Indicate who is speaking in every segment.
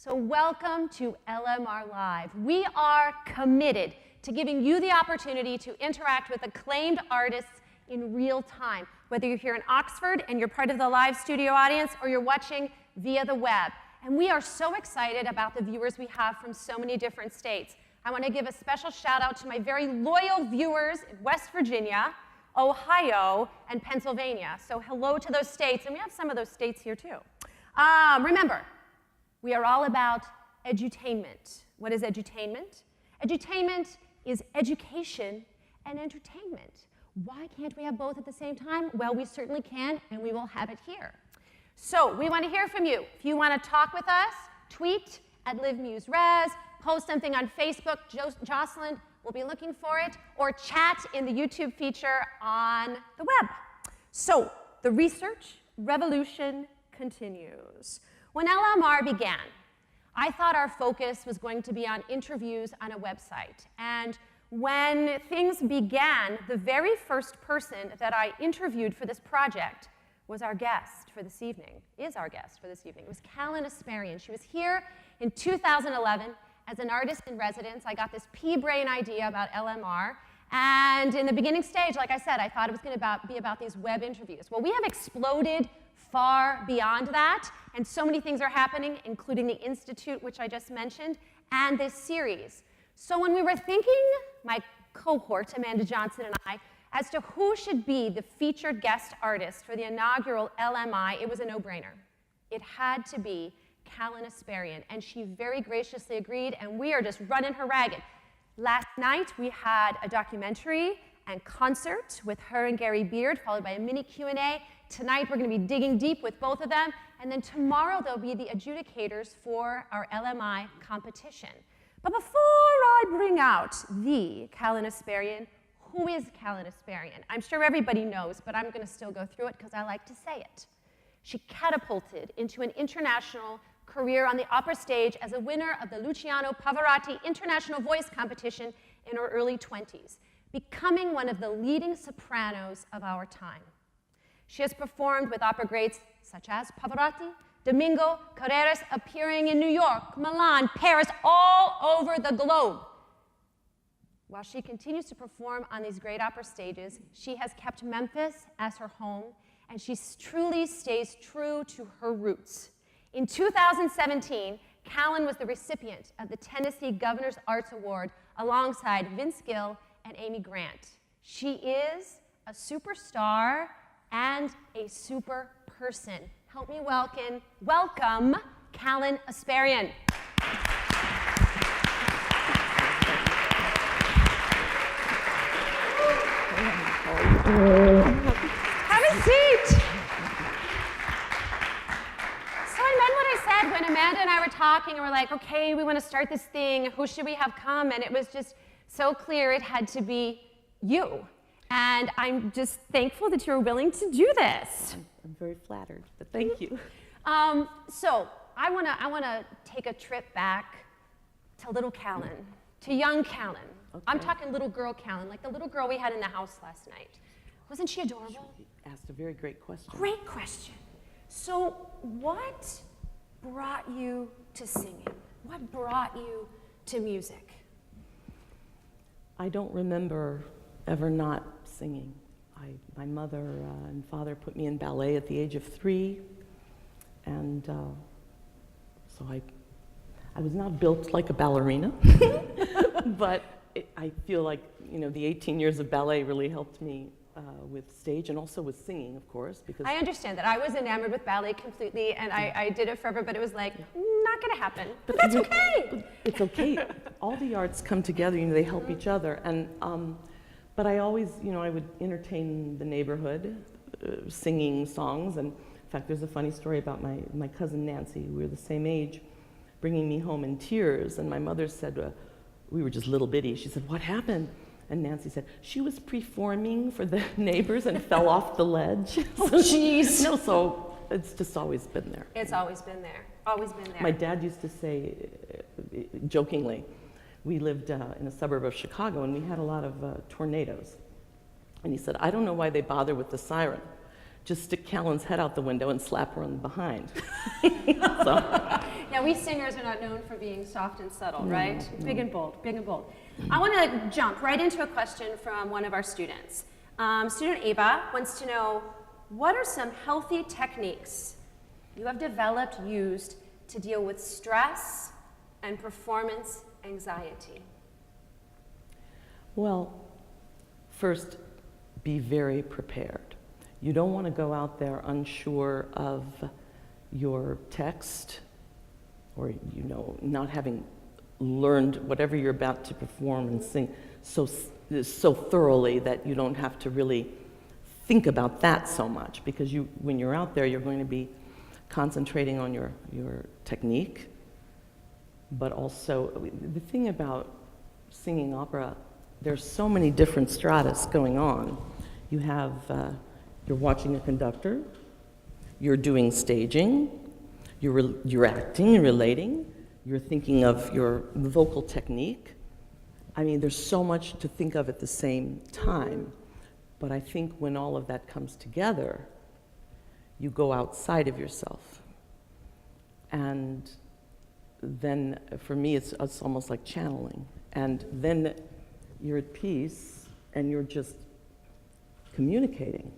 Speaker 1: So welcome to LMR Live. We are committed to giving you the opportunity to interact with acclaimed artists in real time, whether you're here in Oxford and you're part of the live studio audience or you're watching via the web. And we are so excited about the viewers we have from so many different states. I want to give a special shout out to my very loyal viewers in West Virginia, Ohio, and Pennsylvania. So hello to those states, and we have some of those states here too. Remember, we are all about edutainment. What is edutainment? Edutainment is education and entertainment. Why can't we have both at the same time? Well, we certainly can, and we will have it here. So we want to hear from you. If you want to talk with us, tweet at LiveMuseRes, post something on Facebook, Jocelyn will be looking for it, or chat in the YouTube feature on the web. So the research revolution continues. When LMR began, I thought our focus was going to be on interviews on a website. And when things began, the very first person that I interviewed for this project was our guest for this evening, is our guest for this evening. It was Kallen Esperian. She was here in 2011 as an artist in residence. I got this pea-brain idea about LMR. And in the beginning stage, like I said, I thought it was going to be about these web interviews. Well, we have exploded far beyond that, and so many things are happening, including the Institute, which I just mentioned, and this series. So when we were thinking, my cohort, Amanda Johnson and I, as to who should be the featured guest artist for the inaugural LMI, it was a no-brainer. It had to be Kallen Esperian, and she very graciously agreed, and we are just running her ragged. Last night, we had a documentary and concert with her and Gary Beard, followed by a mini Q&A. Tonight, we're going to be digging deep with both of them, and then tomorrow, they'll be the adjudicators for our LMI competition. But before I bring out the Kallen Esperian, who is Kallen Esperian? I'm sure everybody knows, but I'm going to still go through it because I like to say it. She catapulted into an international career on the opera stage as a winner of the Luciano Pavarotti International Voice Competition in her early 20s, becoming one of the leading sopranos of our time. She has performed with opera greats such as Pavarotti, Domingo, Carreras, appearing in New York, Milan, Paris, all over the globe. While she continues to perform on these great opera stages, she has kept Memphis as her home, and she truly stays true to her roots. In 2017, Kallen was the recipient of the Tennessee Governor's Arts Award alongside Vince Gill and Amy Grant. She is a superstar and a super person. Help me welcome Kallen Esperian. Have a seat. So I meant what I said when Amanda and I were talking, and we're like, okay, we want to start this thing. Who should we have come? And it was just so clear it had to be you. And I'm just thankful that you're willing to do this.
Speaker 2: I'm very flattered, but thank you.
Speaker 1: So I wanna take a trip back to little Kallen, to young Kallen. Okay. I'm talking little girl Kallen, like the little girl we had in the house last night. Wasn't she adorable?
Speaker 2: She asked a very great question.
Speaker 1: Great question. So what brought you to singing? What brought you to music?
Speaker 2: I don't remember ever not singing. My mother and father put me in ballet at the age of 3, and so I was not built like a ballerina, but I feel like, you know, the 18 years of ballet really helped me with stage and also with singing, of course, because
Speaker 1: I understand that. I was enamored with ballet completely, and I did it forever, but it was like, not gonna happen. But that's okay.
Speaker 2: It's okay. All the arts come together, you know, they help each other. And but I always, you know, I would entertain the neighborhood, singing songs. And in fact, there's a funny story about my cousin Nancy. We were the same age, bringing me home in tears. And my mother said, we were just little bitty. She said, "What happened?" And Nancy said, "She was performing for the neighbors and fell off the ledge."
Speaker 1: Oh, jeez.
Speaker 2: No, so it's just always been there.
Speaker 1: It's always been there. Always been there.
Speaker 2: My dad used to say, jokingly, we lived in a suburb of Chicago, and we had a lot of tornadoes. And he said, "I don't know why they bother with the siren. just stick Kallen's head out the window and slap her on the behind. So.
Speaker 1: Now, we singers are not known for being soft and subtle,
Speaker 2: No,
Speaker 1: right?
Speaker 2: no.
Speaker 1: Big and bold, big and bold. I want to jump right into a question from one of our students. Student Ava wants to know, what are some healthy techniques you have developed, used to deal with stress and performance anxiety?
Speaker 2: Well, first, be very prepared. You don't want to go out there unsure of your text, or not having learned whatever you're about to perform and sing so thoroughly that you don't have to really think about that so much, because when you're out there, you're going to be concentrating on your technique. But also, the thing about singing opera, there's so many different stratas going on. You have, you're watching a conductor, you're doing staging, you're acting, you're relating, you're thinking of your vocal technique. I mean, there's so much to think of at the same time. But I think when all of that comes together, you go outside of yourself. And then, for me, it's almost like channeling. And then you're at peace, and you're just communicating.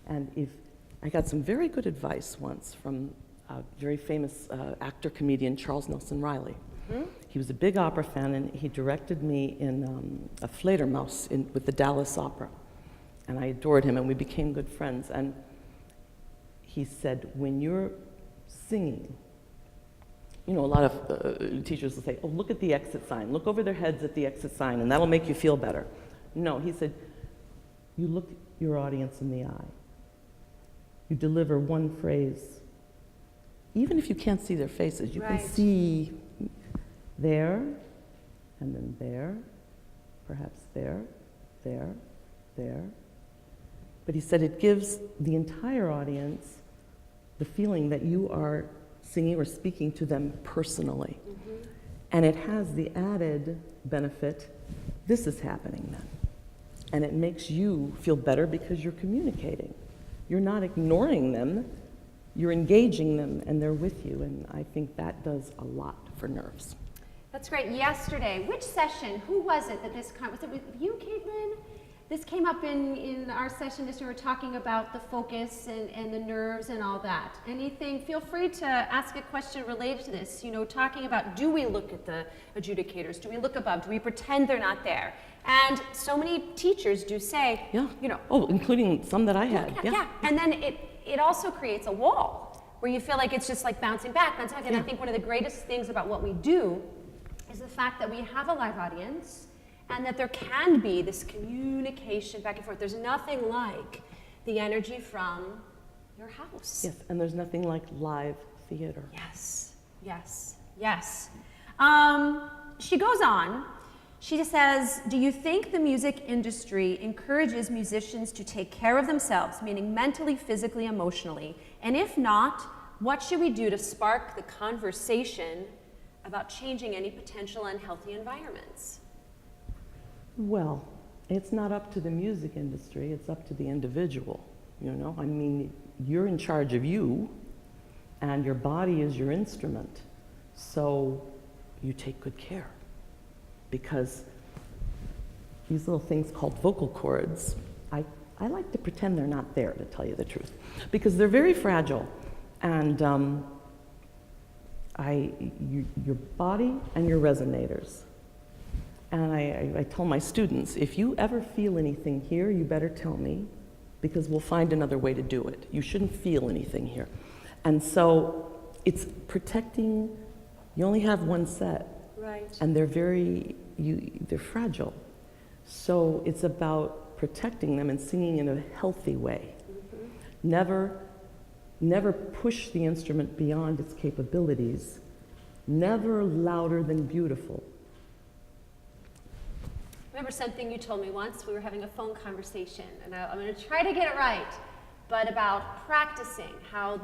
Speaker 2: And I got some very good advice once from a very famous actor, comedian, Charles Nelson Riley. Mm-hmm. He was a big opera fan, and he directed me in a Fledermaus with the Dallas Opera. And I adored him, and we became good friends. And he said, when you're singing, a lot of teachers will say, oh, look at the exit sign. Look over their heads at the exit sign, and that'll make you feel better. No, he said, you look your audience in the eye. You deliver one phrase. Even if you can't see their faces, you can see there, and then there, perhaps there, there, there. But he said it gives the entire audience the feeling that you are singing or speaking to them personally. Mm-hmm. And it has the added benefit, this is happening then. And it makes you feel better because you're communicating. You're not ignoring them, you're engaging them, and they're with you. And I think that does a lot for nerves.
Speaker 1: That's great. Yesterday, which session, who was it that was it with you, Caitlin? This came up in our session just when we were talking about the focus and the nerves and all that. Anything, feel free to ask a question related to this, talking about, do we look at the adjudicators? Do we look above? Do we pretend they're not there? And so many teachers do say,
Speaker 2: Oh, including some that I had.
Speaker 1: Yeah. And then it also creates a wall where you feel like it's just like bouncing back. And I think one of the greatest things about what we do is the fact that we have a live audience, and that there can be this communication back and forth. There's nothing like the energy from your house.
Speaker 2: Yes, and there's nothing like live theater.
Speaker 1: Yes. She goes on. She says, do you think the music industry encourages musicians to take care of themselves, meaning mentally, physically, emotionally? And if not, what should we do to spark the conversation about changing any potential unhealthy environments?
Speaker 2: Well, it's not up to the music industry, it's up to the individual, I mean, you're in charge of you, and your body is your instrument. So you take good care. Because these little things called vocal cords, I like to pretend they're not there, to tell you the truth. Because they're very fragile. And your body and your resonators. And I tell my students, if you ever feel anything here, you better tell me, because we'll find another way to do it. You shouldn't feel anything here. And so it's protecting, you only have one set.
Speaker 1: Right.
Speaker 2: And they're fragile. So it's about protecting them and singing in a healthy way. Mm-hmm. Never push the instrument beyond its capabilities. Never louder than beautiful.
Speaker 1: Remember something you told me once? We were having a phone conversation, and I'm going to try to get it right, but about practicing how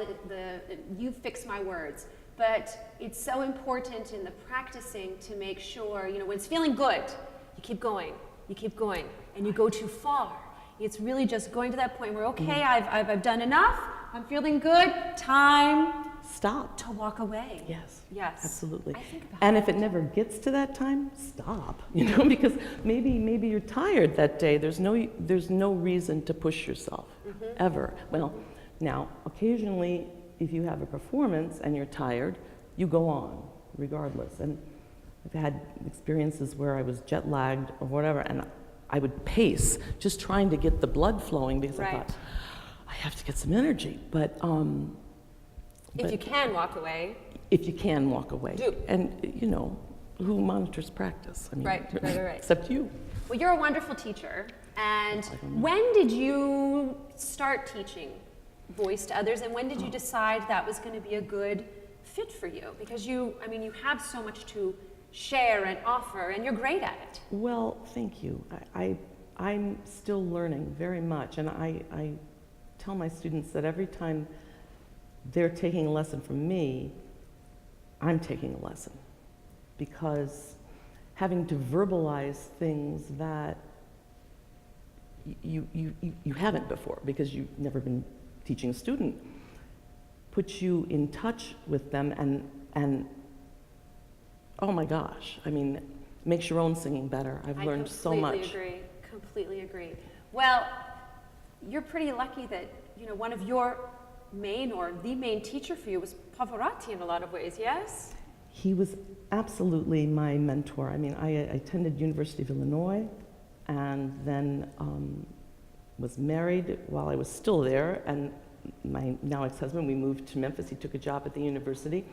Speaker 1: you fix my words. But it's so important in the practicing to make sure, when it's feeling good, you keep going, and you go too far, It's really just going to that point where, okay, I've done enough, I'm feeling good, time
Speaker 2: Stop.
Speaker 1: to walk away.
Speaker 2: Yes.
Speaker 1: Yes.
Speaker 2: Absolutely.
Speaker 1: I think about
Speaker 2: And
Speaker 1: that.
Speaker 2: if it never gets to that time, stop. Because maybe you're tired that day. There's no reason to push yourself ever. Well, now occasionally, if you have a performance and you're tired, you go on regardless. And I've had experiences where I was jet lagged or whatever, and I would pace, just trying to get the blood flowing because I thought, I have to get some energy. But
Speaker 1: if you can walk away.
Speaker 2: if you can walk away.
Speaker 1: Do.
Speaker 2: And who monitors practice? I mean,
Speaker 1: Right.
Speaker 2: except you.
Speaker 1: Well, you're a wonderful teacher. And when did you start teaching voice to others, and when did you decide that was going to be a good fit for you? Because you have so much to share and offer, and you're great at it.
Speaker 2: Well, thank you. I'm still learning very much, and I tell my students that every time they're taking a lesson from me, I'm taking a lesson, because having to verbalize things that you haven't before, because you've never been teaching a student, puts you in touch with them, and oh my gosh, makes your own singing better. I've learned so much.
Speaker 1: Completely agree. Well, you're pretty lucky that one of your main or the main teacher for you was Pavarotti in a lot of ways. Yes.
Speaker 2: He was absolutely my mentor. I attended University of Illinois, and then was married while I was still there, and my now ex-husband, we moved to Memphis. He took a job at the university.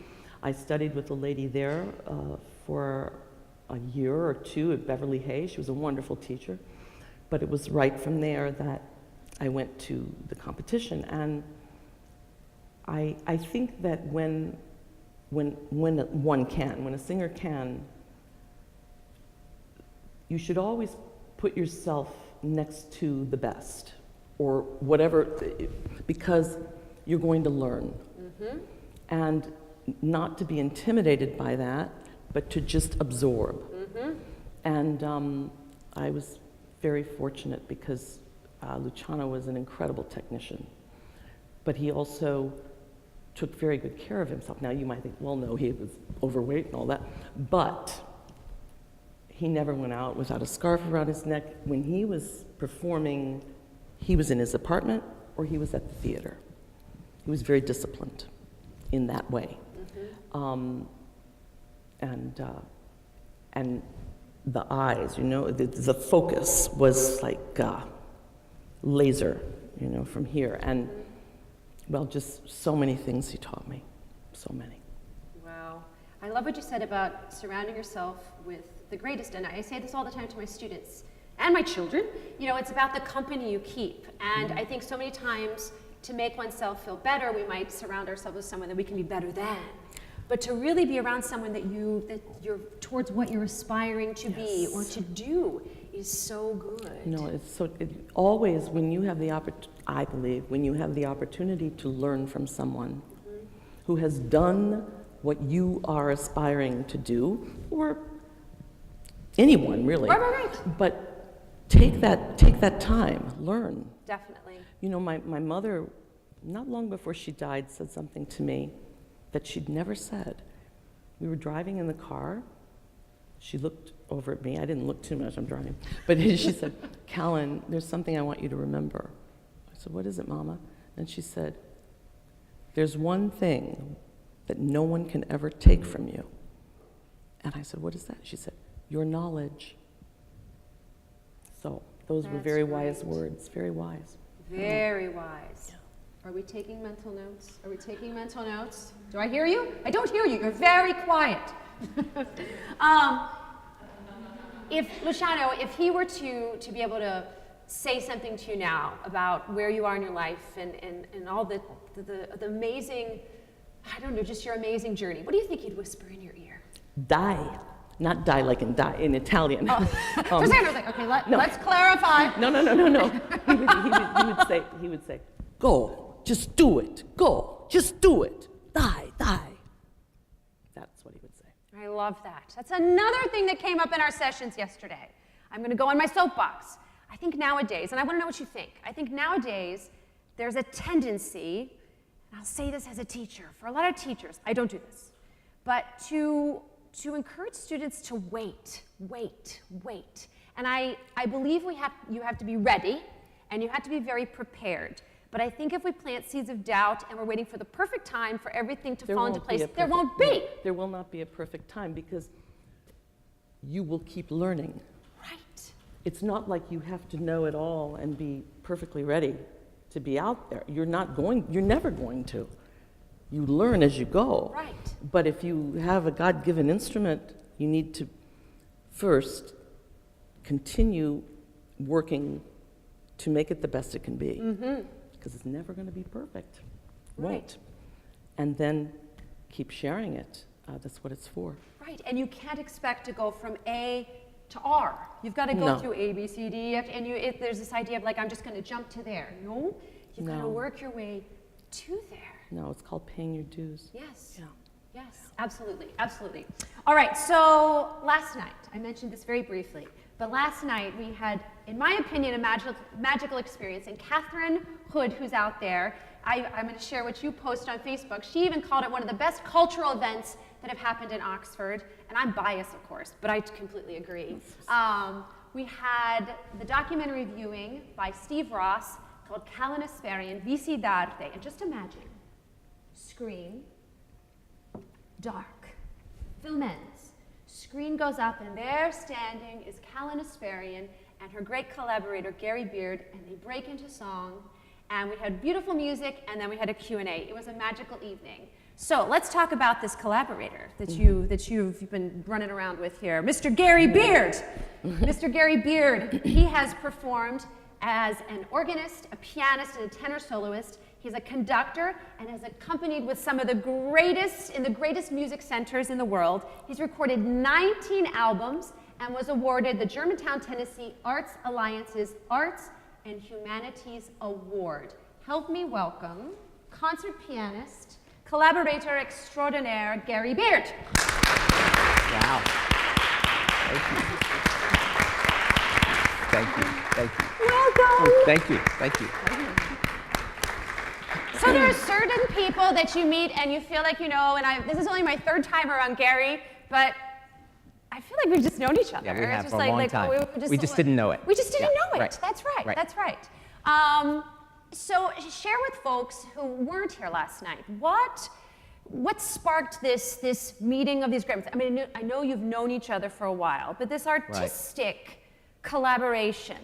Speaker 2: I studied with a lady there for a year or two at Beverly Hayes. She was a wonderful teacher, but it was right from there that I went to the competition. And I think that when a singer can, you should always put yourself next to the best, or whatever, because you're going to learn. And not to be intimidated by that, but to just absorb. And I was very fortunate because Luciano was an incredible technician, but he also took very good care of himself. Now you might think, well, no, he was overweight and all that, but he never went out without a scarf around his neck. When he was performing, he was in his apartment or he was at the theater. He was very disciplined in that way. And the eyes, the focus was like laser, from here. And well, just so many things he taught me, so many.
Speaker 1: Wow. I love what you said about surrounding yourself with the greatest. And I say this all the time to my students and my children. It's about the company you keep. And I think so many times to make oneself feel better, we might surround ourselves with someone that we can be better than. But to really be around someone that you're towards what you're aspiring to be or to do is so good.
Speaker 2: No, it's always when you have the I believe when you have the opportunity to learn from someone who has done what you are aspiring to do, or anyone really.
Speaker 1: Right.
Speaker 2: But take that time, learn.
Speaker 1: Definitely.
Speaker 2: My mother, not long before she died, said something to me that she'd never said. We were driving in the car. She looked over at me. I didn't look too much, I'm driving. But she said, Kallen, there's something I want you to remember. I said, what is it, Mama? And she said, there's one thing that no one can ever take from you. And I said, what is that? She said, your knowledge. So those were very wise words, very wise.
Speaker 1: Very wise.
Speaker 2: Yeah.
Speaker 1: Are we taking mental notes? Do I hear you? I don't hear you. You're very quiet. Luciano, if he were to be able to say something to you now about where you are in your life and all the amazing, just your amazing journey, what do you think he'd whisper in your ear?
Speaker 2: Die. Not die like in die in Italian.
Speaker 1: For a second, I was like, okay, let's clarify.
Speaker 2: No. He would say, go, just do it. Go, just do it. Die. That's what he would say.
Speaker 1: I love that. That's another thing that came up in our sessions yesterday. I'm going to go on my soapbox. I think nowadays, and I want to know what you think, I think nowadays there's a tendency, and I'll say this as a teacher, for a lot of teachers, I don't do this, but to encourage students to wait. And I believe you have to be ready, and you have to be very prepared. But I think if we plant seeds of doubt and we're waiting for the perfect time for everything to fall into place, there won't be.
Speaker 2: There will not be a perfect time because you will keep learning.
Speaker 1: Right.
Speaker 2: It's not like you have to know it all and be perfectly ready to be out there. You're never going to. You learn as you go.
Speaker 1: Right.
Speaker 2: But if you have a God-given instrument, you need to first continue working to make it the best it can be. Because it's never going to be perfect.
Speaker 1: Right.
Speaker 2: Won't. And then keep sharing it. That's what it's for.
Speaker 1: Right, and you can't expect to go from A to R. You've got to go through A, B, C, D, F, and there's this idea of like, I'm just going to jump to there. No, you've got to work your way to there.
Speaker 2: No, it's called paying your dues.
Speaker 1: Yes.
Speaker 2: Yeah.
Speaker 1: Yes, absolutely, absolutely. All right, so last night, I mentioned this very briefly, but last night we had, in my opinion, a magical experience. And Catherine Hood, who's out there, I'm going to share what you post on Facebook. She even called it one of the best cultural events that have happened in Oxford. And I'm biased, of course, but I completely agree. We had the documentary viewing by Steve Ross called Kallen Esperian, Vici d'Arte. And just imagine, screen, dark, film ends, screen goes up, and there standing is Kallen Esperian and her great collaborator, Gary Beard, and they break into song, and we had beautiful music, and then we had a Q&A. It was a magical evening. So let's talk about this collaborator that you've been running around with here, Mr. Gary Beard. Mr. Gary Beard, he has performed as an organist, a pianist, and a tenor soloist. He's a conductor and has accompanied with some of the greatest in the greatest music centers in the world. He's recorded 19 albums and was awarded the Germantown, Tennessee Arts Alliance's Arts and Humanities Award. Help me welcome concert pianist, collaborator extraordinaire, Gary Beard.
Speaker 3: Wow. Thank you. Thank you.
Speaker 1: Welcome.
Speaker 3: Thank you. Thank you.
Speaker 1: So there are certain people that you meet and you feel like you know, and this is only my third time around Gary, but I feel like we've just known each other.
Speaker 3: Yeah, we have
Speaker 1: it's
Speaker 3: for a long time. We just didn't know it.
Speaker 1: We just didn't know it.
Speaker 3: Right.
Speaker 1: That's right.
Speaker 3: Right.
Speaker 1: That's right. So share with folks who weren't here last night, what sparked this meeting of these great? I mean, I know you've known each other for a while, but this artistic collaboration.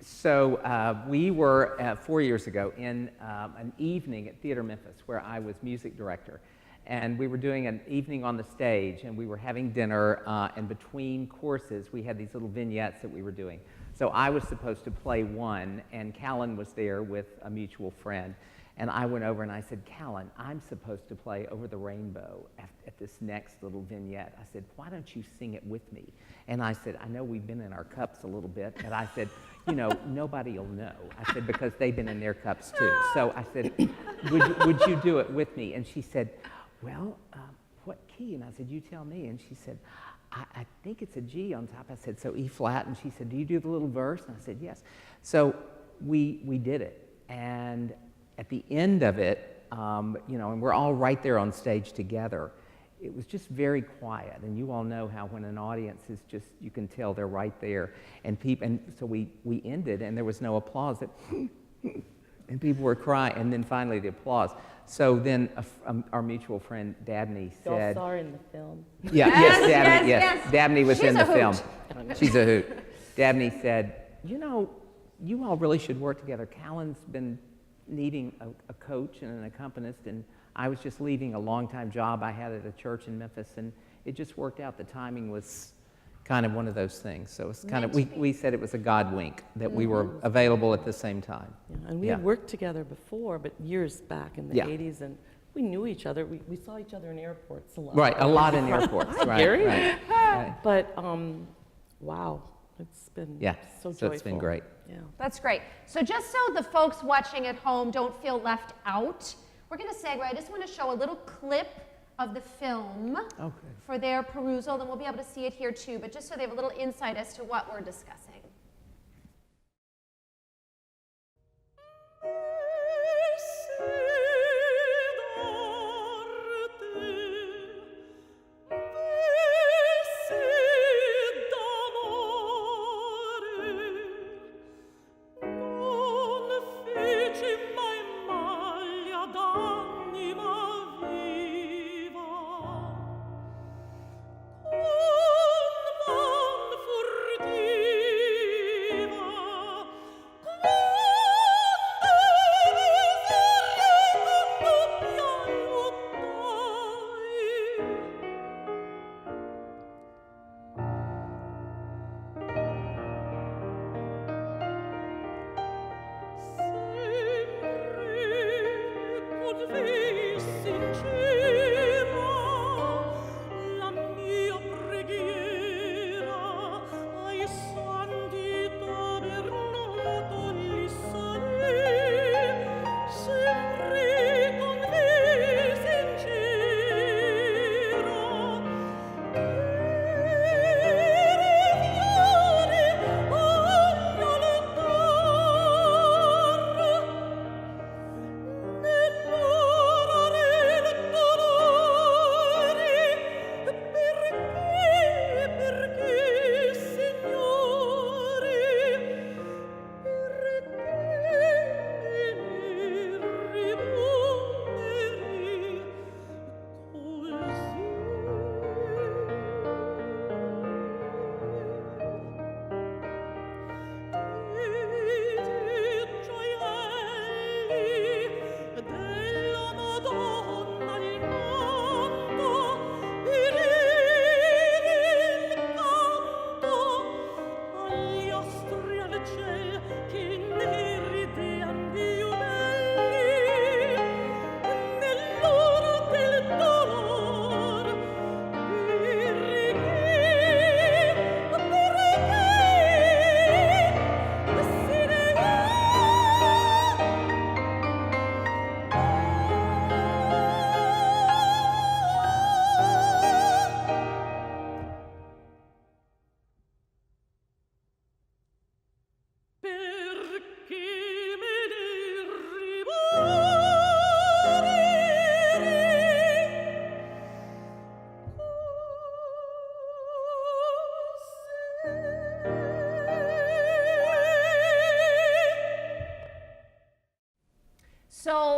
Speaker 3: So we were 4 years ago in an evening at Theater Memphis where I was music director. And we were doing an evening on the stage, and we were having dinner, and between courses, we had these little vignettes that we were doing. So I was supposed to play one, and Kallen was there with a mutual friend. And I went over and I said, Kallen, I'm supposed to play Over the Rainbow at this next little vignette. I said, why don't you sing it with me? And I said, I know we've been in our cups a little bit, but I said, you know, nobody will know. I said, because they've been in their cups too. So I said, would you do it with me? And she said, well, what key? And I said, you tell me. And she said, I think it's a G on top. I said, so E flat. And she said, do you do the little verse? And I said, yes. So we did it. And at the end of it, you know, and we're all right there on stage together, it was just very quiet. And you all know how when an audience is just, you can tell they're right there. And so we ended, and there was no applause. And people were crying, and then finally the applause. So then our mutual friend Dabney said...
Speaker 2: Y'all saw her in the film.
Speaker 3: Yeah, yes, Dabney was in the film.
Speaker 1: She's a hoot.
Speaker 3: She's a hoot. Dabney said, you know, you all really should work together. Kallen's been needing a coach and an accompanist, and I was just leaving a long-time job I had at a church in Memphis, and it just worked out. The timing was kind of one of those things. So it's kind of, we said it was a God wink that we were available at the same time.
Speaker 2: Yeah, and we had worked together before, but years back in the 80s, and we knew each other. We saw each other in airports a lot.
Speaker 3: Right, a lot in airports. Right,
Speaker 2: Gary?
Speaker 3: Right.
Speaker 2: But, wow, it's been so joyful.
Speaker 3: So it's been great.
Speaker 2: Yeah.
Speaker 1: That's great. So just so the folks watching at home don't feel left out, we're going to segue. I just want to show a little clip of the film for their perusal, then we'll be able to see it here too, but just so they have a little insight as to what we're discussing.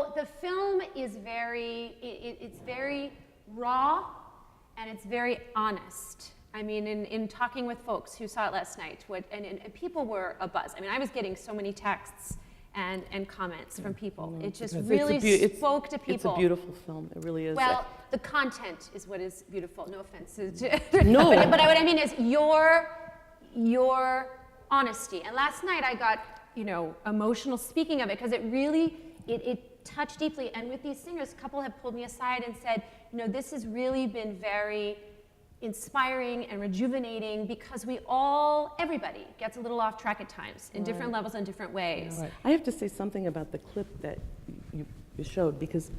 Speaker 1: So the film is it's very raw, and it's very honest. I mean, in talking with folks who saw it last night, and people were abuzz. I mean, I was getting so many texts and comments from people. It just really spoke to people.
Speaker 2: It's a beautiful film. It really is.
Speaker 1: Well, the content is what is beautiful. No offense.
Speaker 2: No.
Speaker 1: But what I mean is your honesty. And last night I got, emotional speaking of it, because it really, it touched deeply. And with these singers, a couple have pulled me aside and said, this has really been very inspiring and rejuvenating, because everybody gets a little off track at times in different levels and different ways.
Speaker 2: Right. I have to say something about the clip that you showed, because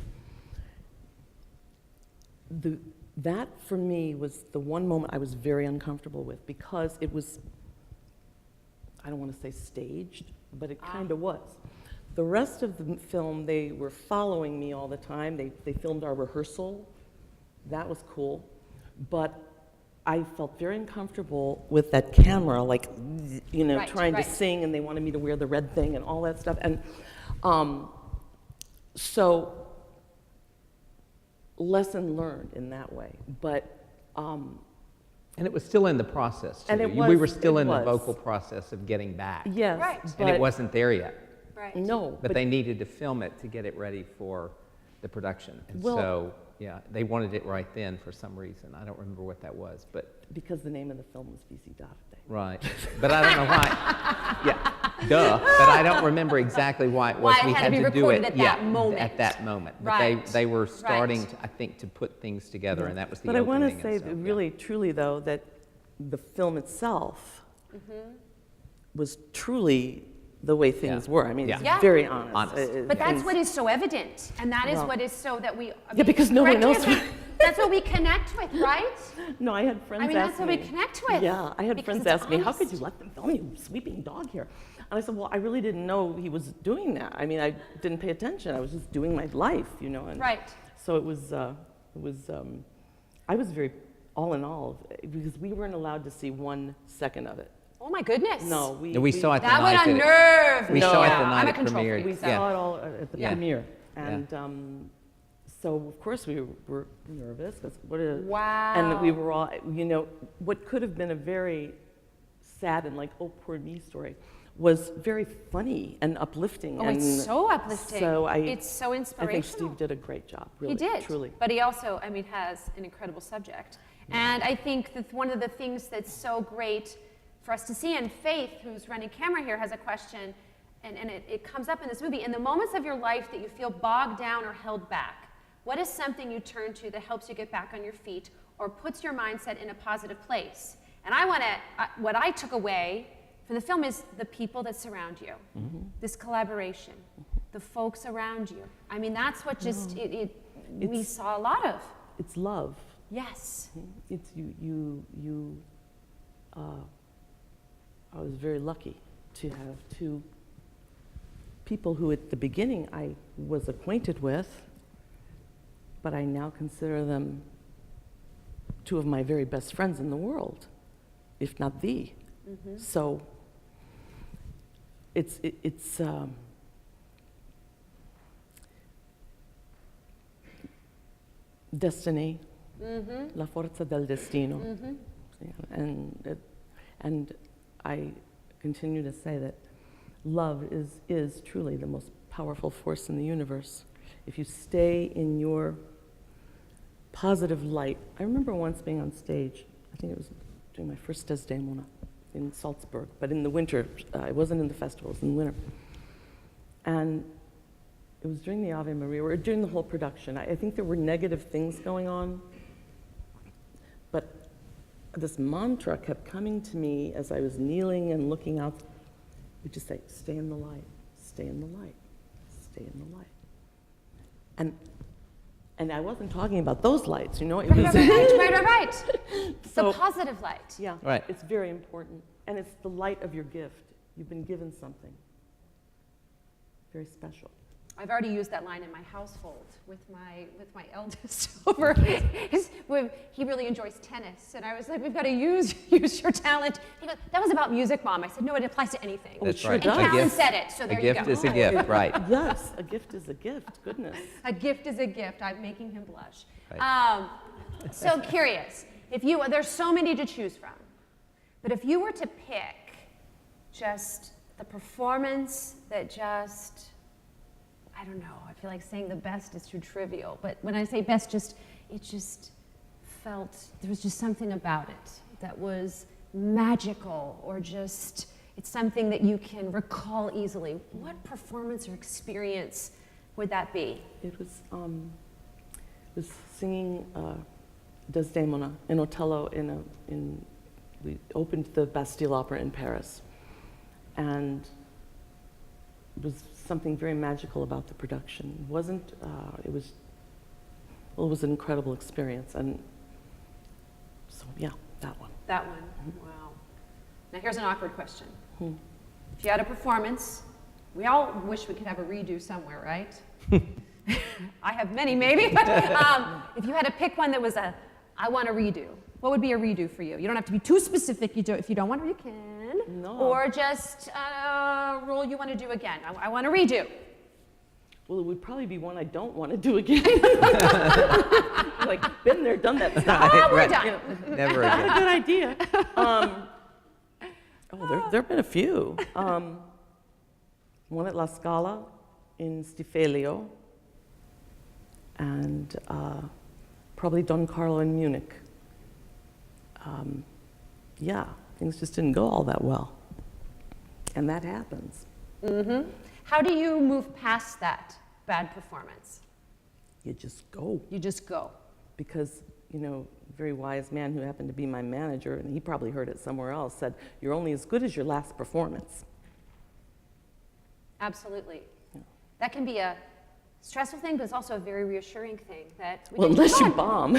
Speaker 2: that for me was the one moment I was very uncomfortable with, because it was, I don't want to say staged, but it kind of was. The rest of the film, they were following me all the time. They filmed our rehearsal. That was cool. But I felt very uncomfortable with that camera, like, trying to sing, and they wanted me to wear the red thing and all that stuff. And so, lesson learned in that way. But
Speaker 3: and it was still in the process, too.
Speaker 2: And
Speaker 3: we were still in the vocal process of getting back.
Speaker 2: Yes.
Speaker 1: Right.
Speaker 3: And it wasn't there yet.
Speaker 1: Right.
Speaker 2: No.
Speaker 3: But they needed to film it to get it ready for the production. And so, yeah, they wanted it right then for some reason. I don't remember what that was, but...
Speaker 2: Because the name of the film was BC Dafte.
Speaker 3: Right. But I don't know why. Yeah, duh. But I don't remember exactly why it was.
Speaker 1: Why it
Speaker 3: we
Speaker 1: had to be
Speaker 3: to do it
Speaker 1: recorded at that moment.
Speaker 3: At that moment. But
Speaker 1: Right.
Speaker 3: they were starting,
Speaker 1: Right.
Speaker 3: I think, to put things together, and that was the
Speaker 2: But I
Speaker 3: opening.
Speaker 2: want to say,
Speaker 3: and so,
Speaker 2: really, truly, though, that the film itself was truly the way things were. I mean, it's
Speaker 1: Yeah.
Speaker 2: very honest.
Speaker 3: Honest.
Speaker 1: But that's what is so evident, and that is what is so that we...
Speaker 2: because no one knows.
Speaker 1: That's what we connect with, right?
Speaker 2: No, I had friends ask me.
Speaker 1: That's what we connect with.
Speaker 2: Yeah, I had
Speaker 1: because
Speaker 2: friends
Speaker 1: it's
Speaker 2: ask me, how
Speaker 1: honest.
Speaker 2: could you let them film you sweeping dog here? And I said, well, I really didn't know he was doing that. I mean, I didn't pay attention. I was just doing my life, And
Speaker 1: Right.
Speaker 2: So it was I was very, all in all, because we weren't allowed to see 1 second of it.
Speaker 1: Oh my goodness.
Speaker 2: No,
Speaker 3: we saw it the
Speaker 1: That
Speaker 3: night
Speaker 1: would unnerve
Speaker 3: we
Speaker 1: me.
Speaker 3: saw it
Speaker 1: Yeah,
Speaker 3: the night
Speaker 1: I'm a
Speaker 3: it
Speaker 1: control
Speaker 3: premiered.
Speaker 1: freak,
Speaker 2: We
Speaker 1: so.
Speaker 2: saw it all at the
Speaker 3: Yeah.
Speaker 2: premiere. And so, of course, we were nervous.
Speaker 1: Wow.
Speaker 2: And we were all, what could have been a very sad and like, oh, poor me story was very funny and uplifting.
Speaker 1: Oh,
Speaker 2: and
Speaker 1: it's so uplifting.
Speaker 2: So
Speaker 1: it's so
Speaker 2: I
Speaker 1: inspirational.
Speaker 2: think Steve did a great job, really,
Speaker 1: He did,
Speaker 2: truly.
Speaker 1: but he also, has an incredible subject. And I think that one of the things that's so great for us to see, and Faith, who's running camera here, has a question, and it comes up in this movie. In the moments of your life that you feel bogged down or held back, what is something you turn to that helps you get back on your feet or puts your mindset in a positive place? And what I took away from the film is the people that surround you, this collaboration, the folks around you. I mean, that's what just, we saw a lot of.
Speaker 2: It's love.
Speaker 1: Yes.
Speaker 2: It's I was very lucky to have 2 people who at the beginning I was acquainted with, but I now consider them 2 of my very best friends in the world, if not the. So it's destiny, la forza del destino. Yeah, and I continue to say that love is truly the most powerful force in the universe. If you stay in your positive light. I remember once being on stage, I think it was doing my first Desdemona in Salzburg, but in the winter. It wasn't in the festivals, in the winter. And it was during the Ave Maria, or during the whole production. I think there were negative things going on, but this mantra kept coming to me as I was kneeling and looking out. We just say, stay in the light, stay in the light, stay in the light. And I wasn't talking about those lights, It was
Speaker 1: Right.
Speaker 2: So-
Speaker 1: the positive light.
Speaker 2: Yeah,
Speaker 3: Right.
Speaker 2: It's very important. And it's the light of your gift. You've been given something very special.
Speaker 1: I've already used that line in my household with my eldest over. He really enjoys tennis, and I was like, "We've got to use your talent." He goes, "That was about music, Mom." I said, "No, it applies to anything."
Speaker 3: That's
Speaker 2: sure
Speaker 3: right.
Speaker 2: does.
Speaker 1: And
Speaker 3: A
Speaker 1: Kallen
Speaker 3: gift,
Speaker 1: said it, so there you go.
Speaker 3: a gift is a gift, right?
Speaker 2: Yes, a gift is a gift. Goodness.
Speaker 1: A gift is a gift. I'm making him blush.
Speaker 3: Right.
Speaker 1: So curious, there's so many to choose from, but if you were to pick just the performance that I don't know, I feel like saying the best is too trivial, but when I say best, it just felt, there was just something about it that was magical, or just, it's something that you can recall easily. What performance or experience would that be?
Speaker 2: It was singing Desdemona in Otello we opened the Bastille Opera in Paris, and it was something very magical about the production. It wasn't, it was an incredible experience, and so yeah, that one.
Speaker 1: That one, wow. Now here's an awkward question. If you had a performance, we all wish we could have a redo somewhere, right? I have many, maybe, but if you had to pick one that was I want a redo, what would be a redo for you? You don't have to be too specific. If you don't want to, you can.
Speaker 2: No.
Speaker 1: Or just a role you want to do again. I want to redo.
Speaker 2: Well, it would probably be one I don't want to do again. Like, been there, done that. Stop.
Speaker 1: Oh, we're
Speaker 3: Right.
Speaker 1: done.
Speaker 3: Never
Speaker 2: Not a
Speaker 3: again.
Speaker 2: good idea. There have been a few. One at La Scala in Stifelio, and probably Don Carlo in Munich. Yeah, things just didn't go all that well. And that happens.
Speaker 1: Mm-hmm. How do you move past that bad performance?
Speaker 2: You just go.
Speaker 1: You just go.
Speaker 2: Because, very wise man who happened to be my manager, and he probably heard it somewhere else, said, "You're only as good as your last performance."
Speaker 1: Absolutely. That can be a stressful thing, but it's also a very reassuring thing that we
Speaker 2: Well,
Speaker 1: can
Speaker 2: unless
Speaker 1: keep
Speaker 2: you
Speaker 1: on.
Speaker 2: bomb.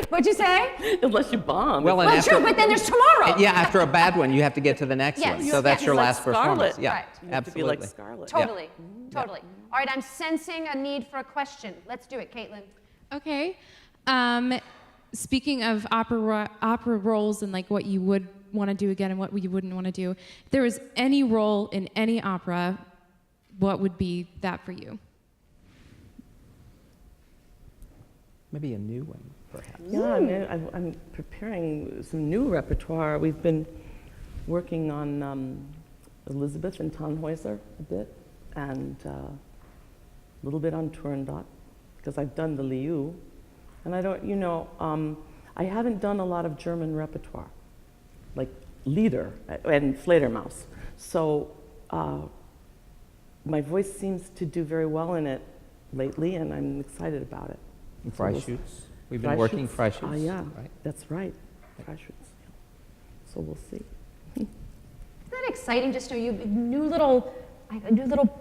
Speaker 1: What'd you say?
Speaker 2: Unless you bomb.
Speaker 3: Well, and
Speaker 1: Well,
Speaker 3: after,
Speaker 1: true, but then there's tomorrow.
Speaker 3: yeah, after a bad one, you have to get to the next
Speaker 1: Yes.
Speaker 3: one.
Speaker 1: You
Speaker 3: So
Speaker 1: have
Speaker 3: that's
Speaker 1: to
Speaker 3: your
Speaker 1: be like
Speaker 3: last performance.
Speaker 2: Scarlett.
Speaker 3: Yeah,
Speaker 1: Right.
Speaker 2: You have to be like
Speaker 3: absolutely.
Speaker 2: Scarlett.
Speaker 1: Totally, totally. All right, I'm sensing a need for a question. Let's do it, Caitlin.
Speaker 4: Okay. Speaking of opera roles and like what you would want to do again and what you wouldn't want to do, if there was any role in any opera, what would be that for you?
Speaker 3: Maybe a new one, perhaps.
Speaker 2: Yeah, I'm preparing some new repertoire. We've been working on Elizabeth and Tannhäuser a bit, and a little bit on Turandot, because I've done the Liu. And I don't, I haven't done a lot of German repertoire, like Lieder and Fledermaus. So my voice seems to do very well in it lately, and I'm excited about it.
Speaker 3: Freischütz. We've been working Freischütz.
Speaker 2: Yeah,
Speaker 3: right?
Speaker 2: that's right, Freischütz. So we'll see.
Speaker 1: Isn't that exciting? Just you new little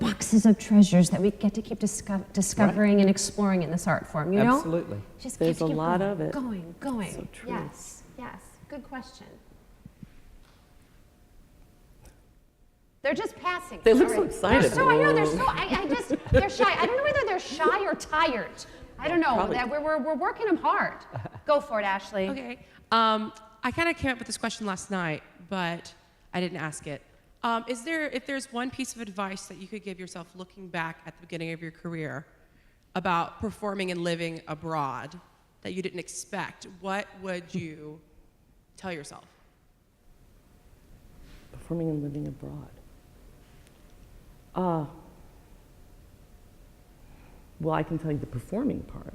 Speaker 1: boxes of treasures that we get to keep discovering and exploring in this art form. You know,
Speaker 3: Absolutely.
Speaker 1: just
Speaker 2: There's
Speaker 1: keep
Speaker 2: a lot
Speaker 1: going,
Speaker 2: of it.
Speaker 1: Going.
Speaker 2: So true.
Speaker 1: Yes. Good question. They're just passing.
Speaker 2: They look so
Speaker 1: All right.
Speaker 2: excited.
Speaker 1: They're so, I know, they're shy. I don't know whether they're shy or tired. I don't know.
Speaker 2: Probably.
Speaker 1: That we're working them hard. Go for it, Ashley.
Speaker 5: Okay. I kind of came up with this question last night, but I didn't ask it. If there's one piece of advice that you could give yourself looking back at the beginning of your career about performing and living abroad that you didn't expect, what would you tell yourself?
Speaker 2: Performing and living abroad. Well, I can tell you the performing part.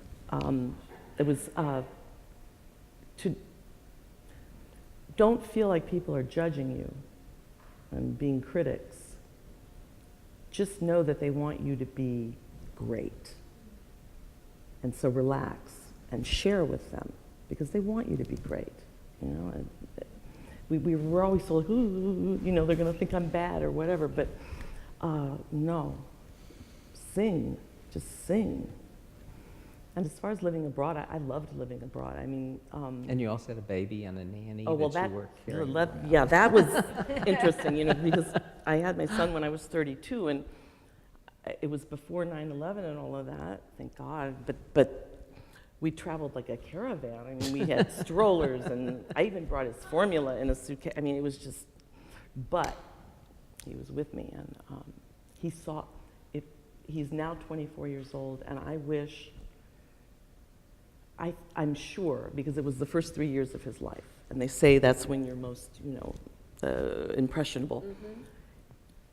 Speaker 2: It was don't feel like people are judging you and being critics. Just know that they want you to be great. And so relax and share with them because they want you to be great. And we were always so like, ooh, they're going to think I'm bad or whatever, but no. Sing. Just sing. And as far as living abroad, I loved living abroad. I mean,
Speaker 3: And you also had a baby and a nanny
Speaker 2: well,
Speaker 3: that you were carrying around.
Speaker 2: yeah, that was interesting, because I had my son when I was 32, and it was before 9/11 and all of that, thank God. But we traveled like a caravan. I mean, we had strollers, and I even brought his formula in a suitcase. I mean, it was just, but he was with me, and he saw, he's now 24 years old, and I wish, I'm sure, because it was the first 3 years of his life, and they say that's when you're most, impressionable.
Speaker 1: Mm-hmm.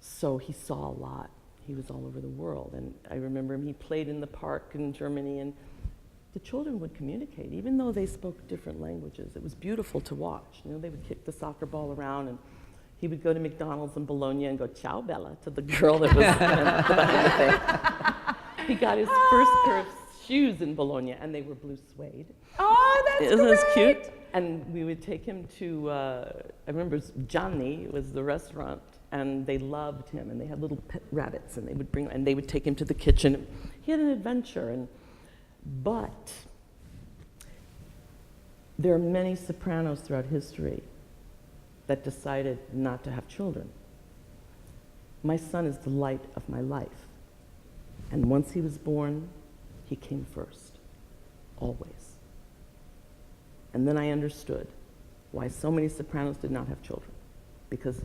Speaker 2: So he saw a lot. He was all over the world, and I remember him, he played in the park in Germany, and the children would communicate, even though they spoke different languages. It was beautiful to watch. They would kick the soccer ball around, and he would go to McDonald's in Bologna and go, "Ciao, Bella," to the girl that was behind the thing. He got his first pair of shoes in Bologna, and they were blue suede.
Speaker 1: Oh, that's
Speaker 2: Isn't this
Speaker 1: great.
Speaker 2: cute? And we would take him to, I remember Gianni was the restaurant, and they loved him, and they had little pet rabbits, and they would take him to the kitchen. He had an adventure, but there are many sopranos throughout history that decided not to have children. My son is the light of my life, and once he was born, he came first, always. And then I understood why so many sopranos did not have children, because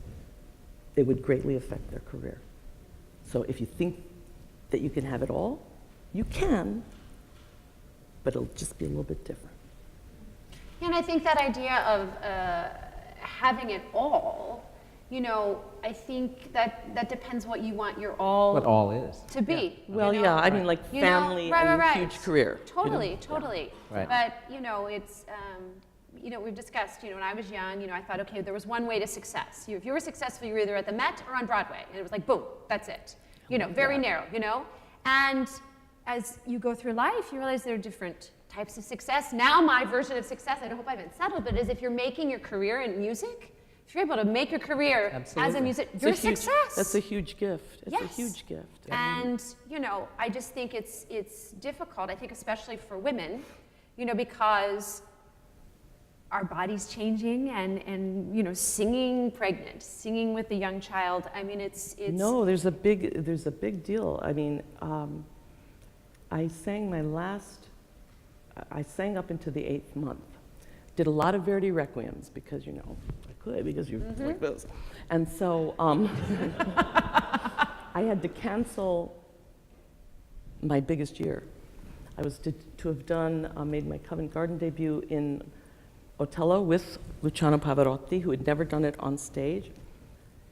Speaker 2: it would greatly affect their career. So if you think that you can have it all, you can, but it'll just be a little bit different.
Speaker 1: And I think that idea of having it all, I think that depends what you want your all,
Speaker 3: What all is.
Speaker 1: to be.
Speaker 2: Well, yeah, I mean, like family and huge career.
Speaker 1: Totally.
Speaker 3: Right.
Speaker 1: But, it's, we've discussed, when I was young, I thought, okay, there was one way to success. If you were successful, you were either at the Met or on Broadway. And it was like, boom, that's it. Very narrow, And as you go through life, you realize there are different types of success. Now my version of success, I hope I haven't settled, but is if you're making your career in music, if you're able to make a career as a musician, you're a success.
Speaker 2: That's a huge gift. It's a
Speaker 1: Yes.
Speaker 2: huge gift.
Speaker 1: And, I just think it's difficult, I think especially for women, because our body's changing and singing pregnant, singing with a young child. I mean, it's
Speaker 2: No, there's a big deal. I mean, I sang I sang up into the 8th month. Did a lot of Verdi requiems because, I could, because you're like this. And so I had to cancel my biggest year. I was to have made my Covent Garden debut in Otello with Luciano Pavarotti, who had never done it on stage.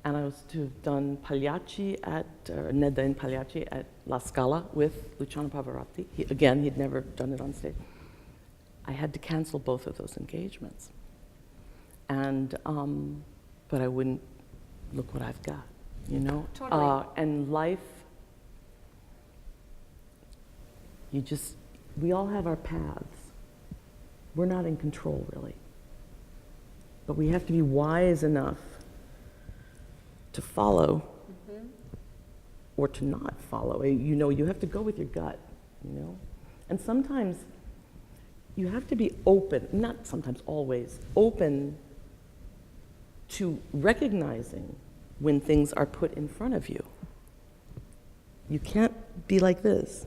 Speaker 2: And I was to have done Pagliacci Nedda in Pagliacci at La Scala with Luciano Pavarotti. He'd never done it on stage. I had to cancel both of those engagements. And, but I wouldn't, look what I've got,
Speaker 1: Totally.
Speaker 2: And life, we all have our paths. We're not in control, really. But we have to be wise enough to follow or to not follow. You have to go with your gut, And sometimes you have to be open, not sometimes, always, open to recognizing when things are put in front of you. You can't be like this.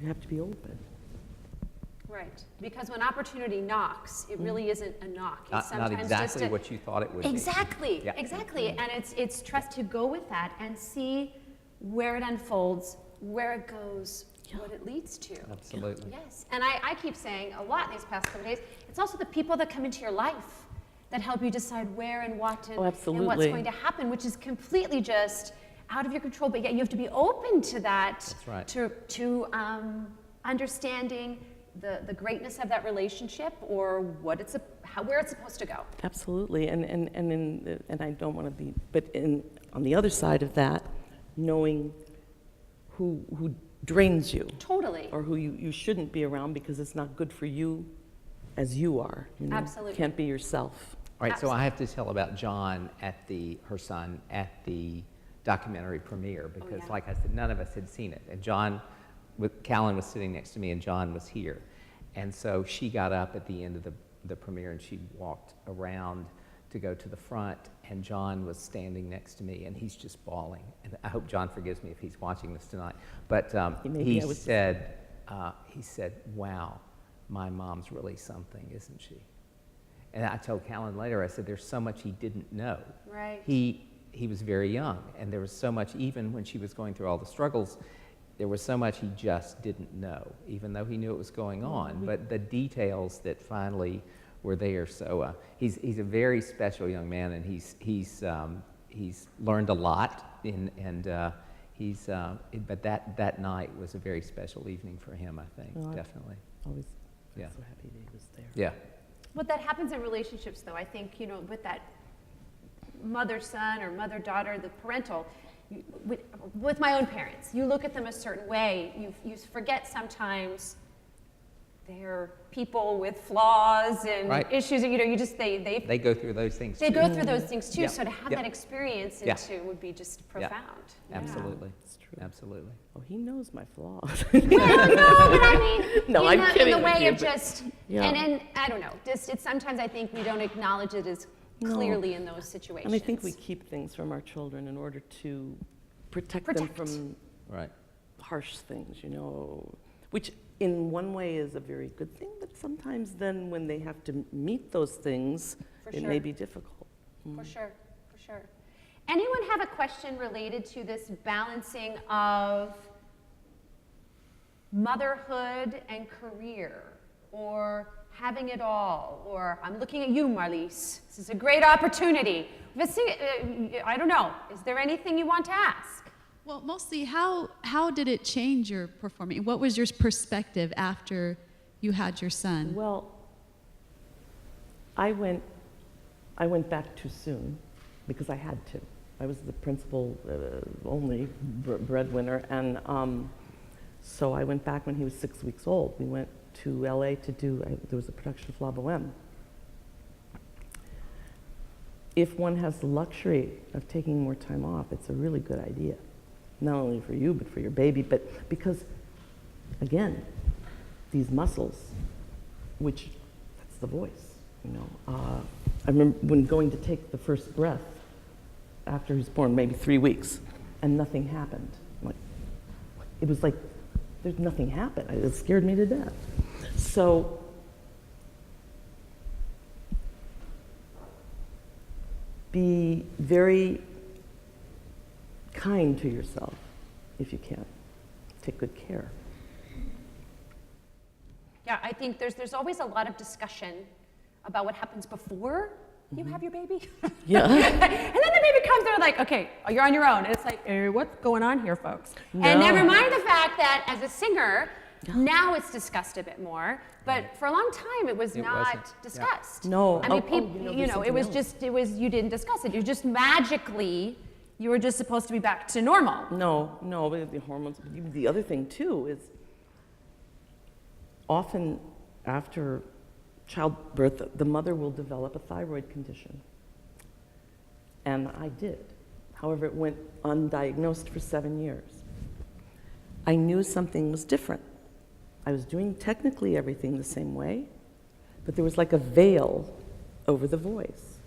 Speaker 2: You have to be open.
Speaker 1: Right, because when opportunity knocks, it really isn't a knock. It's
Speaker 3: Not
Speaker 1: sometimes
Speaker 3: exactly
Speaker 1: just
Speaker 3: what you thought it would
Speaker 1: Exactly,
Speaker 3: be. Yeah.
Speaker 1: exactly. And it's trust to go with that and see where it unfolds, where it goes, what it leads to.
Speaker 3: Absolutely.
Speaker 1: Yes, and I keep saying a lot these past couple days, it's also the people that come into your life that help you decide where and what and what's going to happen, which is completely just out of your control, but yet you have to be open to that.
Speaker 3: That's right.
Speaker 1: To understanding the greatness of that relationship or where it's supposed to go.
Speaker 2: Absolutely, and I don't want to be, but on the other side of that, knowing who drains you.
Speaker 1: Totally.
Speaker 2: Or who you shouldn't be around because it's not good for you as you are.
Speaker 1: Absolutely.
Speaker 2: You can't be yourself.
Speaker 3: All right, so I have to tell about John her son, at the documentary premiere, because like I said, none of us had seen it. And Kallen was sitting next to me and John was here. And so she got up at the end of the premiere and she walked around to go to the front, and John was standing next to me, and he's just bawling. And I hope John forgives me if he's watching this tonight. But he said, "Wow, my mom's really something, isn't she?" And I told Kallen later, I said, "There's so much he didn't know."
Speaker 1: Right.
Speaker 3: He was very young, and there was so much, even when she was going through all the struggles, there was so much he just didn't know, even though he knew it was going on. But the details that finally were there. So he's a very special young man, and he's learned a lot. But that night was a very special evening for him, I think, definitely.
Speaker 2: Always
Speaker 3: Yeah.
Speaker 2: so happy that he was there.
Speaker 3: Yeah.
Speaker 1: Well, that happens in relationships, though. I think, you know, with that mother-son or mother-daughter, the parental, with my own parents, you look at them a certain way. You forget sometimes they're people with flaws and
Speaker 3: Right.
Speaker 1: issues. You know,
Speaker 3: They go through those things
Speaker 1: they
Speaker 3: too.
Speaker 1: go through those things too.
Speaker 3: Yeah.
Speaker 1: So to have
Speaker 3: Yeah.
Speaker 1: that experience
Speaker 3: Yeah.
Speaker 1: into would be just profound. Yeah.
Speaker 3: Absolutely.
Speaker 2: It's true.
Speaker 3: Absolutely.
Speaker 2: Oh, he knows my flaws.
Speaker 1: Well, no, but I mean,
Speaker 2: No, I'm kidding
Speaker 1: in the
Speaker 2: with
Speaker 1: way
Speaker 2: you,
Speaker 1: of
Speaker 2: but-
Speaker 1: just,
Speaker 2: Yeah.
Speaker 1: and I don't know, just it's sometimes I think we don't acknowledge it as
Speaker 2: No.
Speaker 1: clearly in those situations.
Speaker 2: And I think we keep things from our children in order to protect them
Speaker 1: Protect.
Speaker 2: from
Speaker 3: Right.
Speaker 2: harsh things, you know, which in one way is a very good thing, but sometimes then when they have to meet those things,
Speaker 1: For
Speaker 2: it
Speaker 1: sure.
Speaker 2: may be difficult.
Speaker 1: For sure, for sure. Anyone have a question related to this balancing of motherhood and career, or having it all, or I'm looking at you, Marlise. This is a great opportunity. I don't know. Is there anything you want to ask?
Speaker 6: Well, mostly, how did it change your performing? What was your perspective after you had your son?
Speaker 2: Well, I went back too soon because I had to. I was the principal only breadwinner, and so I went back when he was 6 weeks old. We went to LA to do, there was a production of La Boheme. If one has the luxury of taking more time off, it's a really good idea. Not only for you, but for your baby, but because, again, these muscles, which, that's the voice, you know. I remember when going to take the first breath after he was born, maybe 3 weeks, and nothing happened. It was like, there's nothing happened. It scared me to death. So, be very kind to yourself if you can. Take good care.
Speaker 1: Yeah, I think there's always a lot of discussion about what happens before you have your baby.
Speaker 2: Yeah.
Speaker 1: And then the baby comes, they're like, okay, you're on your own. And it's like, what's going on here, folks?
Speaker 2: No.
Speaker 1: And never mind the fact that as a singer, now it's discussed a bit more, but for a long time it was not
Speaker 3: wasn't.
Speaker 1: discussed.
Speaker 2: No.
Speaker 1: I mean,
Speaker 2: There's something else.
Speaker 1: you didn't discuss it. You just magically, you were just supposed to be back to normal.
Speaker 2: No, but the hormones. The other thing too is often after childbirth, the mother will develop a thyroid condition. And I did. However, it went undiagnosed for 7 years. I knew something was different. I was doing technically everything the same way, but there was like a veil over the voice.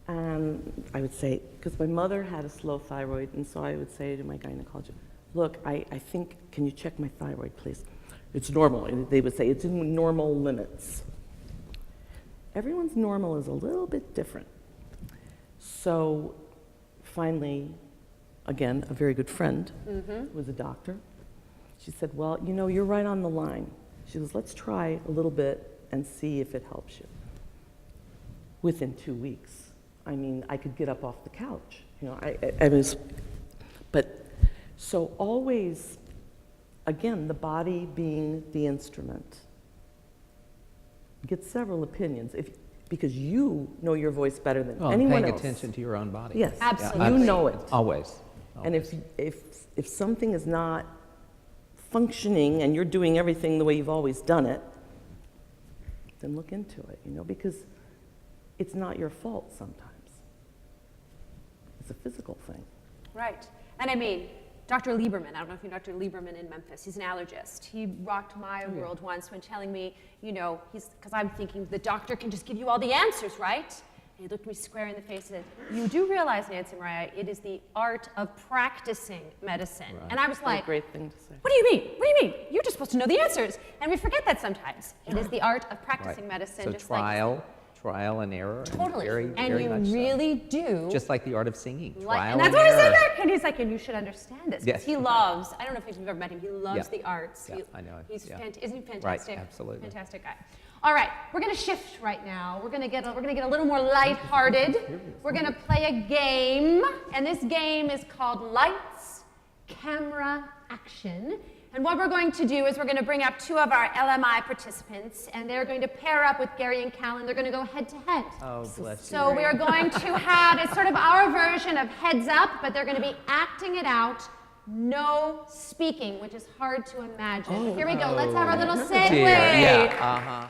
Speaker 2: And I would say, because my mother had a slow thyroid, and so I would say to my gynecologist, look, I think, can you check my thyroid, please? It's normal. And they would say, it's in normal limits. Everyone's normal is a little bit different. So finally, again, a very good friend who was a doctor, she said, well, you know, you're right on the line. She goes, let's try a little bit and see if it helps you. Within 2 weeks, I mean, I could get up off the couch. You know, I was, but so always, again, the body being the instrument. Get several opinions because you know your voice better than anyone
Speaker 3: paying
Speaker 2: else.
Speaker 3: attention to your own body.
Speaker 2: Yes,
Speaker 1: Absolutely.
Speaker 2: you know it.
Speaker 3: Always.
Speaker 2: And if something is not functioning and you're doing everything the way you've always done it, then look into it, you know, because it's not your fault sometimes. It's a physical thing.
Speaker 1: Right. And I mean, Dr. Lieberman, I don't know if you know Dr. Lieberman in Memphis, he's an allergist. He rocked my world once when telling me, you know, because I'm thinking the doctor can just give you all the answers, right? He looked me square in the face and said, "You do realize, Nancy Maria, it is the art of practicing medicine."
Speaker 3: Right.
Speaker 1: And I was
Speaker 2: What a
Speaker 1: like,
Speaker 2: great thing to say.
Speaker 1: "What do you mean? What do you mean? You're just supposed to know the answers." And we forget that sometimes. It is the art of practicing
Speaker 3: Right.
Speaker 1: medicine.
Speaker 3: So
Speaker 1: just
Speaker 3: trial and error.
Speaker 1: totally.
Speaker 3: Very,
Speaker 1: and
Speaker 3: very
Speaker 1: you
Speaker 3: much so.
Speaker 1: really do.
Speaker 3: Just like the art of singing.
Speaker 1: Like,
Speaker 3: Trial
Speaker 1: and that's what I
Speaker 3: error.
Speaker 1: said back. And he's like, "And you should understand this." Because
Speaker 3: Yes.
Speaker 1: he loves, I don't know if you've ever met him, he loves
Speaker 3: Yeah.
Speaker 1: the arts.
Speaker 3: Yeah, I know.
Speaker 1: He's
Speaker 3: Yeah.
Speaker 1: isn't he fantastic?
Speaker 3: Right, absolutely.
Speaker 1: Fantastic guy. All right, we're going to shift right now. We're going to get a little more lighthearted. We're going to play a game, and this game is called Lights, Camera, Action. And what we're going to do is we're going to bring up two of our LMI participants, and they're going to pair up with Gary and Kallen. They're going to go head to head.
Speaker 3: Oh, bless you.
Speaker 1: So we are going to have, it's sort of our version of heads up, but they're going to be acting it out, no speaking, which is hard to imagine. Here we go. Let's have our little segue.
Speaker 3: Dear. Yeah. Uh-huh.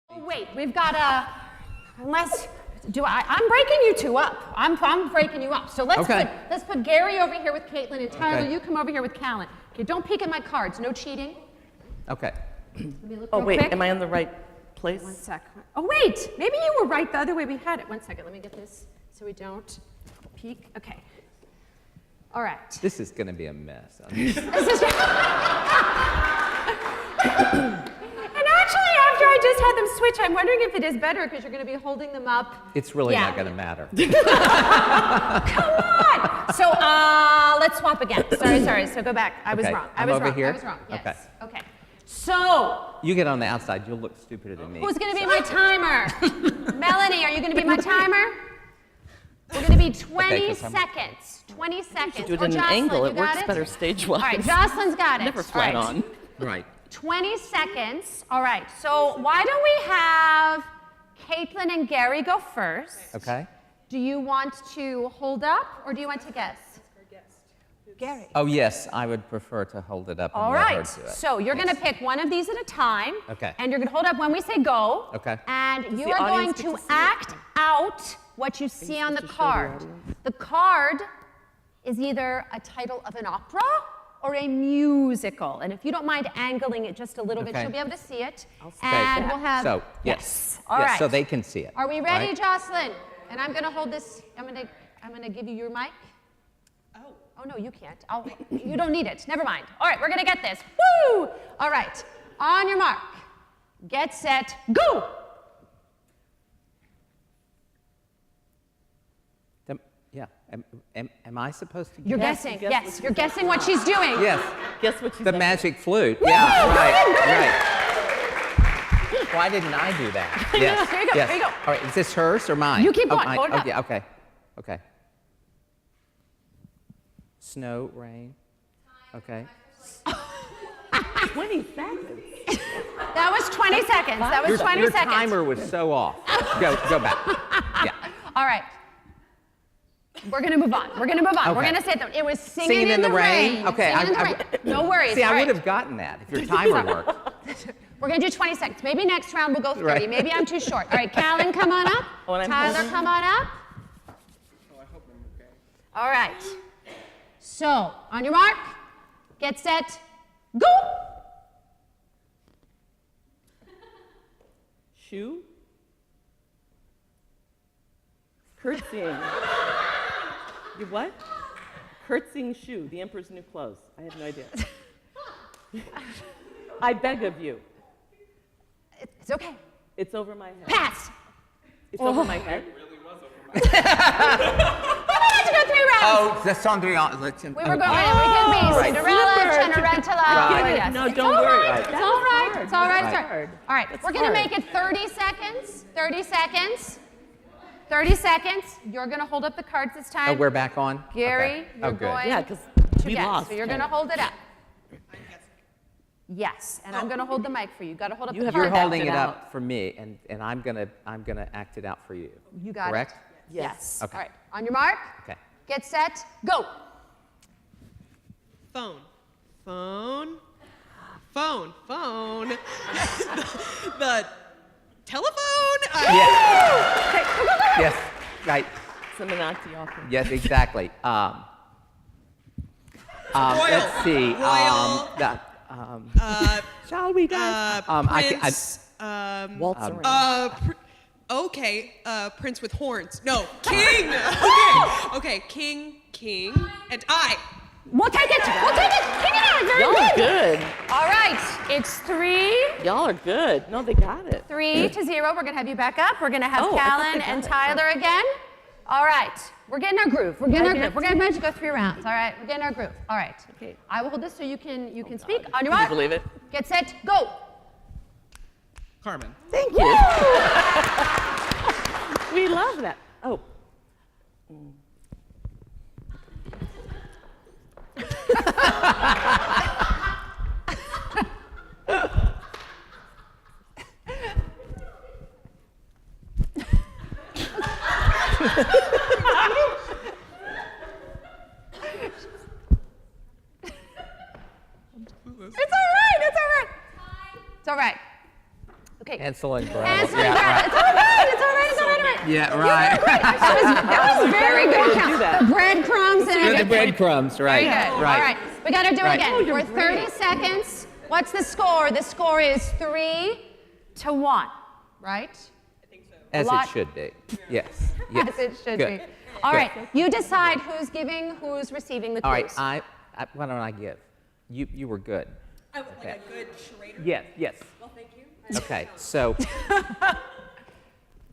Speaker 1: Oh, wait, we've got a, I'm breaking you two up. I'm breaking you up. So let's put Gary over here with Caitlin, and Tyler,
Speaker 3: Okay.
Speaker 1: you come over here with Kallen. Okay, don't peek at my cards. No cheating.
Speaker 3: Okay.
Speaker 1: Let me look
Speaker 2: Oh,
Speaker 1: real
Speaker 2: wait,
Speaker 1: quick.
Speaker 2: am I in the right place?
Speaker 1: One sec. Oh, wait, maybe you were right the other way we had it. 1 second, let me get this so we don't peek. Okay. All right.
Speaker 3: This is going to be a mess.
Speaker 1: This is And actually, after I just had them switch, I'm wondering if it is better because you're going to be holding them up.
Speaker 3: It's really
Speaker 1: Yeah.
Speaker 3: not going to matter.
Speaker 1: Come on! So let's swap again. Sorry. So go back. I was
Speaker 3: Okay,
Speaker 1: wrong.
Speaker 3: I'm over here?
Speaker 1: I was wrong. Yes.
Speaker 3: Okay.
Speaker 1: Okay. So
Speaker 3: You get on the outside, you'll look stupider than me.
Speaker 1: who's going to be my timer? Melanie, are you going to be my timer? We're going to be 20
Speaker 3: 'cause I'm-
Speaker 1: seconds. 20 seconds.
Speaker 2: Do it
Speaker 1: Or
Speaker 2: in an
Speaker 1: Jocelyn,
Speaker 2: angle.
Speaker 1: you
Speaker 2: It
Speaker 1: got
Speaker 2: works better stage-wise.
Speaker 1: All right, Jocelyn's got it.
Speaker 2: Never
Speaker 1: All
Speaker 2: flat
Speaker 1: right.
Speaker 2: on.
Speaker 3: Right.
Speaker 1: 20 seconds. All right. So why don't we have Caitlin and Gary go first?
Speaker 3: Okay.
Speaker 1: Do you want to hold up or do you want to guess? Gary.
Speaker 3: Oh, yes, I would prefer to hold it up and
Speaker 1: All
Speaker 3: let her
Speaker 1: right.
Speaker 3: do it.
Speaker 1: So you're going to pick one of these at a time.
Speaker 3: Okay.
Speaker 1: And you're going to hold up when we say go.
Speaker 3: Okay.
Speaker 1: And you
Speaker 2: the
Speaker 1: are going
Speaker 2: audience get
Speaker 1: to
Speaker 2: to see it?
Speaker 1: act out what you see on the
Speaker 2: supposed to show the
Speaker 1: card.
Speaker 2: audience?
Speaker 1: The card is either a title of an opera or a musical. And if you don't mind angling it just a little bit,
Speaker 3: Okay.
Speaker 1: she'll be able to see it.
Speaker 3: Okay.
Speaker 1: And we'll have.
Speaker 3: So, yes.
Speaker 1: All
Speaker 3: yes,
Speaker 1: right.
Speaker 3: so they can see it.
Speaker 1: Are we ready,
Speaker 3: right?
Speaker 1: Jocelyn? And I'm going to hold this. I'm going to give you your mic. Oh, no, you can't. You don't need it. Never mind. All right, we're going to get this. Woo! All right. On your mark. Get set. Go!
Speaker 3: Yeah. Am I supposed to
Speaker 1: You're
Speaker 3: guess?
Speaker 1: guessing.
Speaker 2: guess
Speaker 1: Yes,
Speaker 2: what
Speaker 1: you're guessing what she's doing.
Speaker 3: Yes.
Speaker 2: Guess what she's
Speaker 3: The
Speaker 2: up
Speaker 3: magic flute.
Speaker 1: Woo!
Speaker 3: Yeah,
Speaker 1: Go
Speaker 3: right. Why didn't I do that? Yes.
Speaker 1: Here you go,
Speaker 3: Yes.
Speaker 1: here you go.
Speaker 3: All right, is this hers or mine?
Speaker 1: You keep going,
Speaker 3: Mine.
Speaker 1: hold it up.
Speaker 3: Yeah, okay. Okay. Snow, rain. Okay.
Speaker 2: 20 seconds.
Speaker 1: That was 20 seconds. That was 20
Speaker 3: your
Speaker 1: seconds.
Speaker 3: timer was so off. Go back. Yeah.
Speaker 1: All right. We're going to move on. We're going to move on. We're
Speaker 3: Okay.
Speaker 1: going to say that it was singing
Speaker 3: in the rain? Okay,
Speaker 1: Singing in the rain. No worries.
Speaker 3: See,
Speaker 1: All
Speaker 3: I
Speaker 1: right.
Speaker 3: would have gotten that if your timer worked.
Speaker 1: We're going to do 20 seconds. Maybe next round we'll go 30.
Speaker 3: Right.
Speaker 1: Maybe I'm too short. All right, Kallen, come on up.
Speaker 2: Oh, and I'm
Speaker 1: Tyler,
Speaker 2: holding?
Speaker 1: come on up. All right. So, on your mark, get set, go.
Speaker 2: Shoe. Curtsying. You what? Curtsying shoe. The Emperor's New Clothes. I have no idea. I beg of you.
Speaker 1: It's okay.
Speaker 2: It's over my head.
Speaker 1: Pass.
Speaker 2: It's over my head.
Speaker 1: We don't have to go 3 rounds.
Speaker 3: Oh, the Cendrillon.
Speaker 1: We were going. We can be
Speaker 3: right.
Speaker 1: Cinderella,
Speaker 2: Slipper.
Speaker 1: Cinderella.
Speaker 3: Right.
Speaker 1: Oh, yes.
Speaker 2: No,
Speaker 1: It's
Speaker 2: don't
Speaker 1: all
Speaker 2: worry.
Speaker 1: right.
Speaker 3: Right.
Speaker 1: It's
Speaker 2: That
Speaker 1: all
Speaker 2: was
Speaker 1: right.
Speaker 2: hard.
Speaker 1: It's all right.
Speaker 3: Right.
Speaker 1: It's all right. All right.
Speaker 2: That's
Speaker 1: We're going to
Speaker 2: hard.
Speaker 1: make it 30 seconds. 30 seconds. 30 seconds. You're going to hold up the cards this time.
Speaker 3: Oh, we're back on?
Speaker 1: Gary,
Speaker 3: Okay.
Speaker 1: you're
Speaker 3: Oh, good.
Speaker 1: going
Speaker 2: Yeah, because
Speaker 1: to
Speaker 2: we
Speaker 1: guess.
Speaker 2: lost.
Speaker 1: So you're going to hold it up. Yes, and I'm going to hold the mic for you. You got to hold up
Speaker 2: You
Speaker 1: the
Speaker 2: have
Speaker 1: card.
Speaker 3: You're
Speaker 2: Act
Speaker 3: holding
Speaker 2: it
Speaker 3: it
Speaker 2: out.
Speaker 3: up for me, and I'm gonna act it out for you.
Speaker 1: You got
Speaker 3: Correct?
Speaker 1: it. Yes.
Speaker 3: Okay.
Speaker 1: All right. On your mark.
Speaker 3: Okay.
Speaker 1: Get set. Go.
Speaker 5: phone. The telephone.
Speaker 3: Yes, right.
Speaker 2: Seminati often.
Speaker 3: Yes, exactly. Let's see. Shall we dance?
Speaker 5: Prince.
Speaker 2: Waltz around.
Speaker 5: Prince with horns. No, king. Okay, king, and I.
Speaker 1: We'll take it. King and I. Very
Speaker 2: Y'all are
Speaker 1: good.
Speaker 2: good.
Speaker 1: All right. It's 3
Speaker 2: Y'all are good. No, they got it.
Speaker 1: 3-0. We're going to have you back up. We're going to have
Speaker 2: Oh, I thought
Speaker 1: Kallen
Speaker 2: they got
Speaker 1: and
Speaker 2: it.
Speaker 1: Tyler again. All right. We're getting our groove. We're going to manage to go 3 rounds. All right. We're getting our groove. All right.
Speaker 2: Okay.
Speaker 1: I will hold this so you can speak. On your
Speaker 2: Can you
Speaker 1: mark.
Speaker 2: believe it?
Speaker 1: Get set. Go.
Speaker 7: Carmen.
Speaker 2: Thank you. We love that. Oh.
Speaker 1: It's all right. It's all right. Okay.
Speaker 3: Hansel and Gretel.
Speaker 1: Hansel
Speaker 3: Yeah,
Speaker 1: and Gretel.
Speaker 3: right.
Speaker 1: It's all right.
Speaker 3: Yeah, right.
Speaker 1: That was very good
Speaker 2: do
Speaker 1: count.
Speaker 2: that.
Speaker 1: The breadcrumbs and
Speaker 3: The
Speaker 1: everything.
Speaker 3: breadcrumbs, right.
Speaker 1: Very good.
Speaker 3: Right.
Speaker 1: All right. We got to do it
Speaker 3: Right.
Speaker 1: again.
Speaker 2: Oh, you're
Speaker 1: We're 30
Speaker 2: great.
Speaker 1: seconds. What's the score? The score is 3-1, right?
Speaker 3: As
Speaker 1: lot-
Speaker 3: it should be. Yes. Yes.
Speaker 1: As it should
Speaker 3: Good.
Speaker 1: be. All
Speaker 3: Good.
Speaker 1: right. You decide who's giving, who's receiving the
Speaker 3: All
Speaker 1: clues.
Speaker 3: right. Why don't I give? You were good.
Speaker 5: I was like a good charade.
Speaker 3: Yes.
Speaker 5: Well, thank you.
Speaker 3: Okay. So,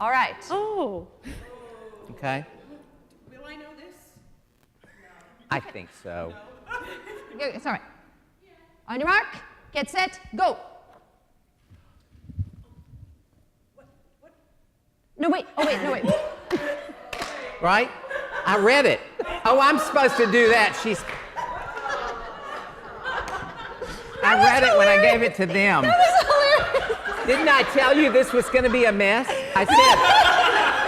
Speaker 1: All right.
Speaker 2: Oh.
Speaker 3: okay.
Speaker 5: Will I know this?
Speaker 3: I think so.
Speaker 1: It's all right. On your mark, get set, go. No, wait. Oh, wait. No, wait.
Speaker 3: Right? I read it. Oh, I'm supposed to do that. I read it when I gave it to them. Didn't I tell you this was going to be a mess? I said.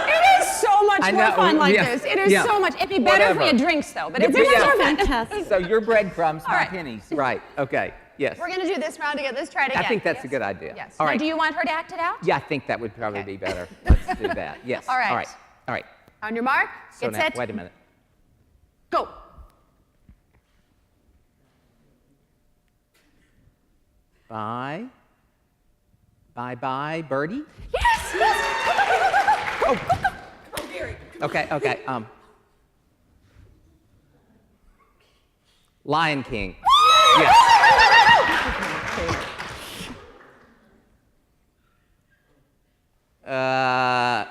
Speaker 1: It is so much
Speaker 3: I
Speaker 1: more
Speaker 3: know,
Speaker 1: fun like
Speaker 3: yeah,
Speaker 1: this. It is
Speaker 3: yeah.
Speaker 1: so much. It'd be better for
Speaker 3: Whatever.
Speaker 1: your drinks, though. But it's
Speaker 3: Yeah.
Speaker 2: Fantastic.
Speaker 3: So your breadcrumbs,
Speaker 1: All
Speaker 3: my
Speaker 1: right.
Speaker 3: pennies. Right. Okay. Yes.
Speaker 1: We're going to do this round again. Let's try it again.
Speaker 3: I think that's a
Speaker 1: Yes.
Speaker 3: good idea.
Speaker 1: Yes.
Speaker 3: All
Speaker 1: Now,
Speaker 3: right.
Speaker 1: do you want her to act it out?
Speaker 3: Yeah, I think that would probably
Speaker 1: Okay.
Speaker 3: be better. Let's do that. Yes.
Speaker 1: All right.
Speaker 3: All right. All right.
Speaker 1: On your mark,
Speaker 3: So
Speaker 1: get
Speaker 3: now,
Speaker 1: set,
Speaker 3: wait a minute.
Speaker 1: go.
Speaker 3: Bye. Bye, birdie.
Speaker 1: Yes, yes.
Speaker 3: Oh. Okay. Lion King. Yes.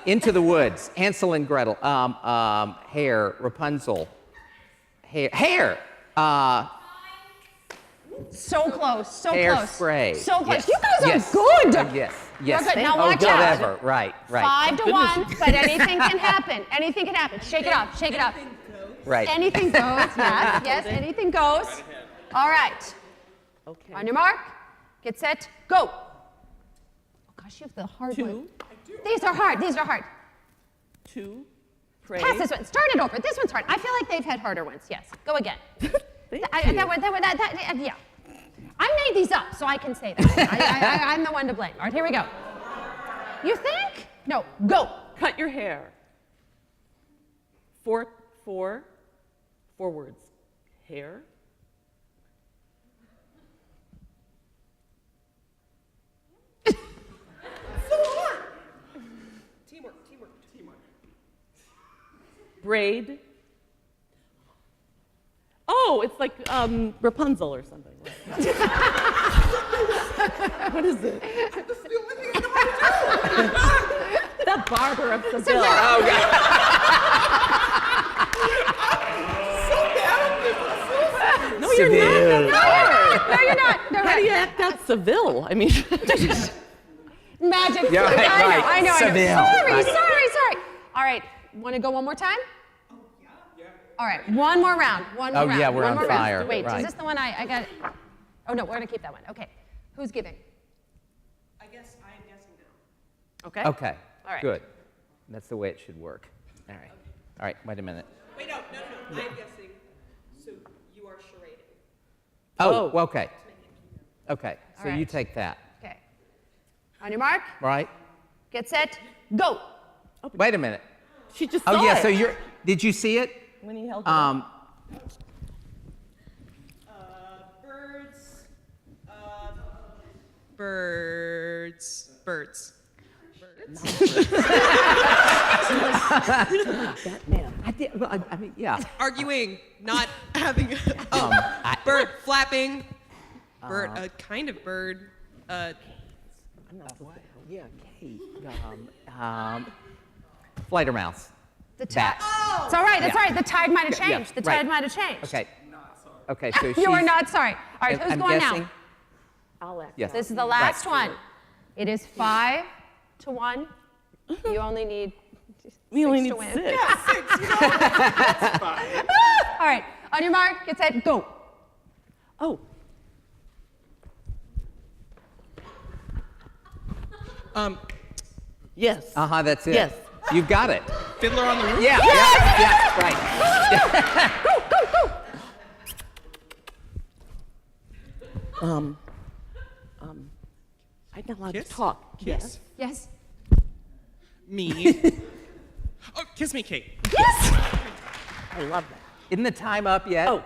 Speaker 3: Into the Woods. Hansel and Gretel. Hair. Rapunzel. Hair.
Speaker 1: So close, so close.
Speaker 3: Hairspray.
Speaker 1: So close.
Speaker 3: Yes.
Speaker 1: You guys are
Speaker 3: Yes.
Speaker 1: good.
Speaker 3: Yes.
Speaker 1: You're good. Now
Speaker 3: Oh,
Speaker 1: watch out.
Speaker 3: whatever. Right.
Speaker 1: 5-1, but anything can happen. Anything can happen. Shake it off. Shake it off.
Speaker 3: Right.
Speaker 1: Anything goes. Yes, anything goes. All right.
Speaker 2: Okay.
Speaker 1: On your mark, get set, go. Oh gosh, you have the hard
Speaker 2: 2,
Speaker 1: one. These are hard.
Speaker 2: 2, pray.
Speaker 1: Pass this one. Start it over. This one's hard. I feel like they've had harder ones. Yes. Go again.
Speaker 2: Thank
Speaker 1: That
Speaker 2: you.
Speaker 1: one. Yeah. I made these up, so I can say that. I'm the one to blame. All right, here we go. You think? No. Go.
Speaker 2: Cut your hair. Four words. Hair.
Speaker 5: Teamwork.
Speaker 2: Braid. Oh, it's like Rapunzel or something. What is it? The barber of Seville.
Speaker 3: Oh, God.
Speaker 2: No, you're not.
Speaker 1: No, you're not. No,
Speaker 2: How do you act out Seville? I mean,
Speaker 1: Magic.
Speaker 3: Yeah,
Speaker 1: flute.
Speaker 3: right.
Speaker 1: I know.
Speaker 3: Seville.
Speaker 1: Sorry.
Speaker 3: Right.
Speaker 1: All right. Want to go one more time? All right. One more round. One more
Speaker 3: Oh,
Speaker 1: round.
Speaker 3: yeah, we're
Speaker 1: One
Speaker 3: on
Speaker 1: more
Speaker 3: fire.
Speaker 1: Round. Wait,
Speaker 3: Right.
Speaker 1: is this the one I got? Oh, no, we're going to keep that one. Okay. Who's giving?
Speaker 5: I guess I am guessing now.
Speaker 1: Okay.
Speaker 3: Okay.
Speaker 1: All right.
Speaker 3: Good. That's the way it should work. All right. All right. Wait a minute.
Speaker 5: Wait, no. I'm guessing. So you are charading.
Speaker 3: Oh, well, okay. Okay, so
Speaker 1: All
Speaker 3: you
Speaker 1: right.
Speaker 3: take that,
Speaker 1: Okay. On your mark,
Speaker 3: right?
Speaker 1: get set, go.
Speaker 3: Wait a minute.
Speaker 2: She just
Speaker 3: Oh,
Speaker 2: saw
Speaker 3: yeah,
Speaker 2: it
Speaker 3: so did you see it?
Speaker 2: when he held it up.
Speaker 5: Birds. Birds.
Speaker 2: Batman.
Speaker 3: I did, well, I mean, yeah.
Speaker 5: Arguing, not having. Bird flapping. Bird, a kind of bird.
Speaker 3: Yeah, Kate. Flight or mouse.
Speaker 1: The
Speaker 3: Bat.
Speaker 1: It's all right. That's
Speaker 3: Yeah.
Speaker 1: all right. The tide might have
Speaker 3: Yeah,
Speaker 1: changed. The
Speaker 3: right.
Speaker 1: tide might have changed.
Speaker 3: Okay. Okay, so
Speaker 1: You are
Speaker 3: she's-
Speaker 1: not sorry. All right, who's
Speaker 3: I'm
Speaker 1: going
Speaker 3: guessing,
Speaker 1: now?
Speaker 2: I'll act.
Speaker 3: yes.
Speaker 1: This is the last one. It is 5-1. You only need
Speaker 2: We only
Speaker 1: 6
Speaker 2: need
Speaker 1: to win.
Speaker 2: 6.
Speaker 1: All right, on your mark, get set, go.
Speaker 2: Oh, yes.
Speaker 3: Uh-huh, that's it.
Speaker 2: Yes.
Speaker 3: You've got it.
Speaker 5: Fiddler on the Roof.
Speaker 3: Yeah, yeah, right.
Speaker 2: I'm not allowed
Speaker 5: Kiss?
Speaker 2: to talk.
Speaker 5: Kiss.
Speaker 1: Yes.
Speaker 5: Me. Oh, kiss me, Kate.
Speaker 1: Yes.
Speaker 2: I love that.
Speaker 3: Isn't the time up yet?
Speaker 2: Oh,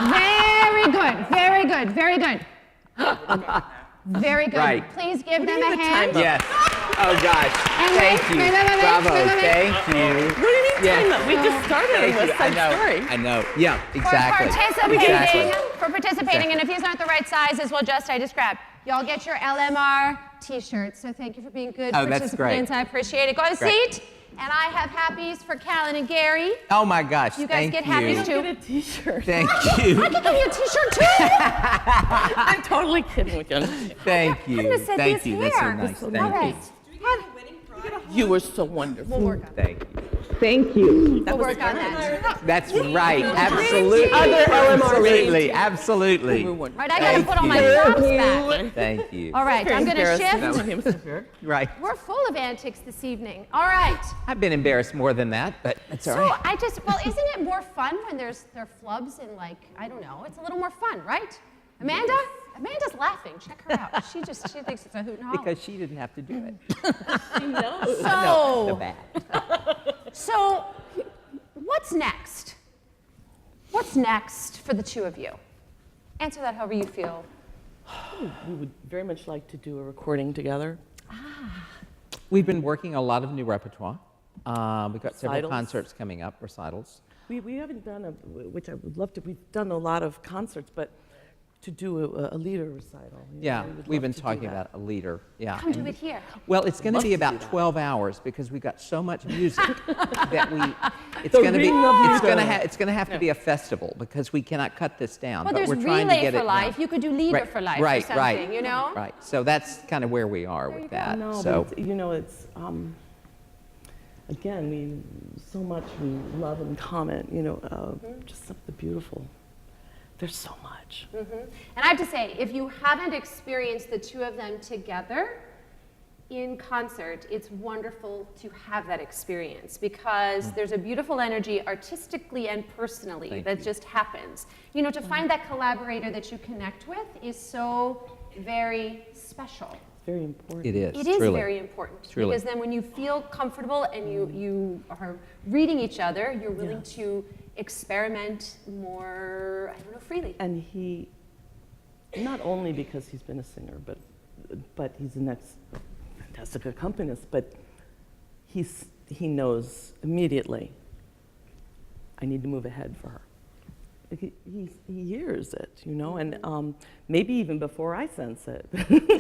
Speaker 1: Very good. Very good. Very good. Very good.
Speaker 3: Right.
Speaker 1: Please give them a hand.
Speaker 3: Yes. Oh, gosh.
Speaker 1: And
Speaker 3: Thank
Speaker 1: wait,
Speaker 3: you.
Speaker 1: wait, wait, wait,
Speaker 3: Bravo.
Speaker 1: wait, wait, wait.
Speaker 3: Thank you.
Speaker 2: what do you mean
Speaker 3: Yes.
Speaker 2: time up? We just started a
Speaker 3: Thank you.
Speaker 2: West Side Story.
Speaker 3: I know. Yeah,
Speaker 1: For
Speaker 3: exactly.
Speaker 1: participating,
Speaker 3: Exactly.
Speaker 1: and if these aren't the right sizes, we'll just, I described. Y'all get your LMR t-shirts, so thank you for being good
Speaker 3: Oh, that's
Speaker 1: participants.
Speaker 3: great.
Speaker 1: I appreciate it. Go have a
Speaker 3: Great.
Speaker 1: seat, and I have happies for Kallen and Gary.
Speaker 3: Oh, my gosh.
Speaker 1: You guys
Speaker 3: Thank
Speaker 1: get
Speaker 3: you.
Speaker 1: happies too.
Speaker 2: Get a T-shirt.
Speaker 3: Thank you.
Speaker 1: I can give you a t-shirt too.
Speaker 2: I'm totally kidding with you.
Speaker 3: Thank you.
Speaker 1: Goodness, said
Speaker 3: Thank
Speaker 1: these
Speaker 3: you. That's so
Speaker 1: here.
Speaker 3: nice.
Speaker 1: All
Speaker 3: Thank
Speaker 1: right.
Speaker 3: you.
Speaker 2: You were so wonderful.
Speaker 1: We'll work on that.
Speaker 3: Thank you.
Speaker 2: Thank you.
Speaker 1: We'll work on that.
Speaker 3: That's right. Absolutely.
Speaker 2: Other LMR
Speaker 3: Absolutely. Absolutely.
Speaker 2: You were
Speaker 1: All
Speaker 2: wonderful.
Speaker 1: right, I gotta
Speaker 3: Thank
Speaker 1: put all my
Speaker 3: you.
Speaker 1: props back.
Speaker 3: Thank you.
Speaker 1: All right, I'm gonna shift.
Speaker 3: Right.
Speaker 1: We're full of antics this evening. All right.
Speaker 3: I've been embarrassed more than that, but it's all
Speaker 1: So
Speaker 3: right.
Speaker 1: isn't it more fun when there are flubs and like, I don't know, it's a little more fun, right? Amanda? Amanda's laughing. Check her out. She thinks it's a hoot and holler.
Speaker 3: Because she didn't have to do it.
Speaker 1: So,
Speaker 3: So bad.
Speaker 1: so what's next? What's next for the two of you? Answer that however you feel.
Speaker 2: We would very much like to do a recording together.
Speaker 3: We've been working a lot of new repertoire. We've got several
Speaker 2: Recitals.
Speaker 3: concerts coming up, recitals.
Speaker 2: We haven't done which I would love to. We've done a lot of concerts, but to do a leader recital.
Speaker 3: Yeah,
Speaker 2: we would
Speaker 3: we've
Speaker 2: love
Speaker 3: been
Speaker 2: to do
Speaker 3: talking
Speaker 2: that.
Speaker 3: about a leader. Yeah.
Speaker 1: Come do it here.
Speaker 3: Well, it's going to
Speaker 2: love
Speaker 3: be
Speaker 2: to
Speaker 3: about
Speaker 2: do that.
Speaker 3: 12 hours because we've got so much music that it's
Speaker 2: The
Speaker 3: going to be
Speaker 2: ring of
Speaker 3: it's going to
Speaker 2: music.
Speaker 3: it's going to have to be a festival because we cannot cut this down.
Speaker 1: Well,
Speaker 3: but
Speaker 1: there's
Speaker 3: we're trying to
Speaker 1: Relay
Speaker 3: get
Speaker 1: for
Speaker 3: it
Speaker 1: Life.
Speaker 3: down.
Speaker 1: You could do Leader
Speaker 3: Right,
Speaker 1: for Life
Speaker 3: right,
Speaker 1: or something,
Speaker 3: right,
Speaker 1: you know?
Speaker 3: Right. So that's kind of where we are with that.
Speaker 2: No,
Speaker 3: So
Speaker 2: but it's again, so much we love and comment. Just something beautiful. There's so much.
Speaker 1: And I have to say, if you haven't experienced the two of them together in concert, it's wonderful to have that experience because there's a beautiful energy artistically and personally
Speaker 3: Thank
Speaker 1: that
Speaker 3: you.
Speaker 1: just happens. To find that collaborator that you connect with is so very special.
Speaker 2: Very important.
Speaker 3: it is.
Speaker 1: It is
Speaker 3: truly.
Speaker 1: very important
Speaker 3: Truly.
Speaker 1: because then when you feel comfortable and you are reading each other, you're willing to experiment more, freely.
Speaker 2: And he, not only because he's been a singer, but he's an fantastic accompanist, but he knows immediatly, I need to move ahead for her. Like he hears it, and maybe even before I sense it.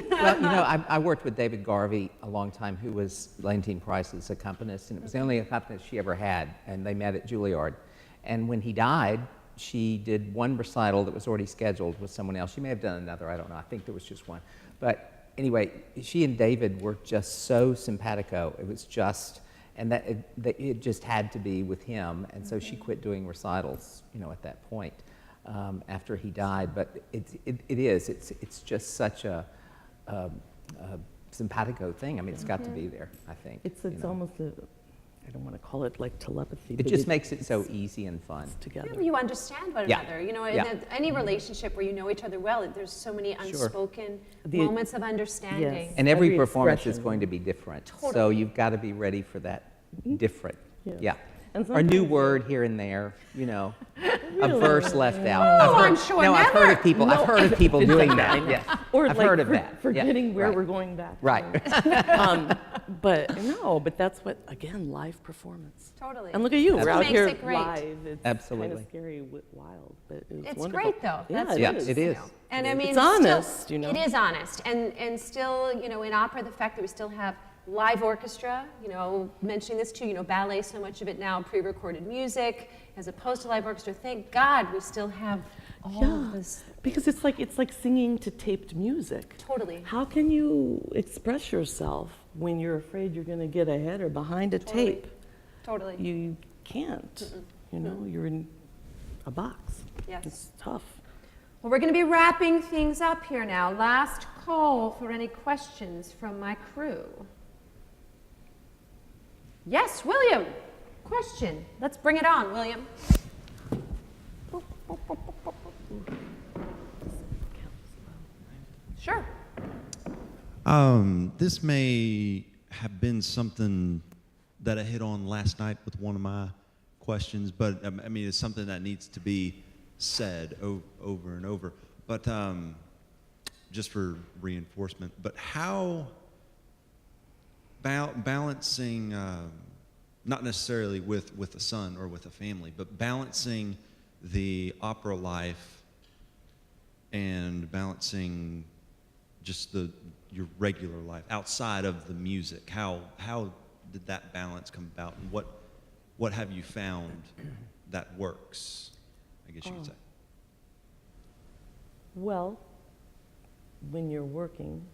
Speaker 3: Well, I worked with David Garvey a long time, who was Leontine Price's accompanist, and it was the only accompanist she ever had, and they met at Juilliard. And when he died, she did one recital that was already scheduled with someone else. She may have done another, I don't know. I think there was just one. But anyway, she and David were just so simpatico. It was just, and that it just had to be with him. And so she quit doing recitals, at that point after he died. But it's just such a simpatico thing. I mean, it's got to be there, I think.
Speaker 2: It's almost I don't want to call it like telepathy.
Speaker 3: It
Speaker 2: but
Speaker 3: just makes it so easy and fun.
Speaker 2: it's together.
Speaker 1: You understand one
Speaker 3: Yeah.
Speaker 1: another. You know,
Speaker 3: Yeah.
Speaker 1: in any relationship where you know each other well, there's so many unspoken moments of understanding.
Speaker 2: Yes.
Speaker 3: And every
Speaker 2: Every
Speaker 3: performance is
Speaker 2: expression.
Speaker 3: going to be different. So
Speaker 1: Totally.
Speaker 3: you've got to be ready for that different.
Speaker 2: Yes.
Speaker 3: Yeah.
Speaker 2: And
Speaker 3: Or a new
Speaker 2: sometimes
Speaker 3: word here and there, you know, a
Speaker 2: Really?
Speaker 3: verse left out.
Speaker 1: Oh,
Speaker 3: I've
Speaker 1: I'm
Speaker 3: heard,
Speaker 1: sure
Speaker 3: no, I've heard
Speaker 1: never.
Speaker 3: of people. I've heard of people doing that. Yes.
Speaker 2: Or
Speaker 3: I've
Speaker 2: like
Speaker 3: heard of that.
Speaker 2: forgetting
Speaker 3: Yeah,
Speaker 2: where
Speaker 3: right.
Speaker 2: we're going back.
Speaker 3: Right.
Speaker 2: But that's what, again, live performance.
Speaker 1: Totally.
Speaker 2: And look at you, we're out
Speaker 1: Makes
Speaker 2: here
Speaker 1: it great.
Speaker 2: live. It's kind
Speaker 3: Absolutely.
Speaker 2: of scary, wild, but it's
Speaker 1: It's
Speaker 2: wonderful.
Speaker 1: great though.
Speaker 2: Yeah,
Speaker 1: That's
Speaker 2: it
Speaker 3: Yeah,
Speaker 2: is.
Speaker 3: it is.
Speaker 1: And I mean,
Speaker 2: It's honest, you know.
Speaker 1: It is honest, and still, you know, in opera, the fact that we still have live orchestra, you know, mentioning this too, you know, ballet, so much of it now pre-recorded music, as opposed to live orchestra. Thank God we still have all of this.
Speaker 2: Because it's like singing to taped music.
Speaker 1: Totally.
Speaker 2: How can you express yourself when you're afraid you're going to get ahead or behind a
Speaker 1: Totally.
Speaker 2: tape?
Speaker 1: Totally.
Speaker 2: You can't. You know, you're in a box.
Speaker 1: Yes.
Speaker 2: It's tough.
Speaker 1: Well, we're going to be wrapping things up here now. Last call for any questions from my crew. Yes, William. Question. Let's bring it on, William. Sure.
Speaker 7: This may have been something that I hit on last night with one of my questions, but I mean, it's something that needs to be said over and over. But just for reinforcement, but how balancing, not necessarily with a son or with a family, but balancing the opera life and balancing just your regular life outside of the music. How did that balance come about, and what have you found that works, I guess you could say?
Speaker 2: Well, when you're working,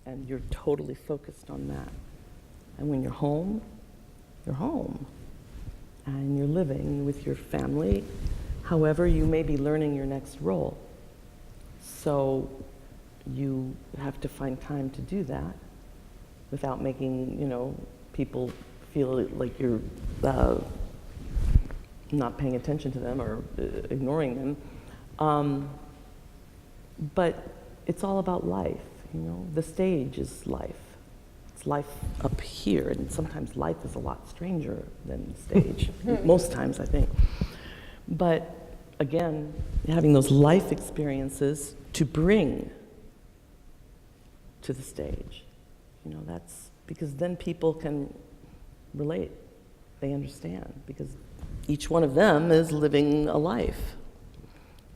Speaker 2: and you're totally focused on that. And when you're home, and you're living with your family. However, you may be learning your next role. So you have to find time to do that without making, you know, people feel like you're not paying attention to them or ignoring them. But it's all about life, you know. The stage is life. It's life up here, and sometimes life is a lot stranger than the stage. Most times, I think. But again, having those life experiences to bring to the stage, you know, that's because then people can relate. They understand because each one of them is living a life.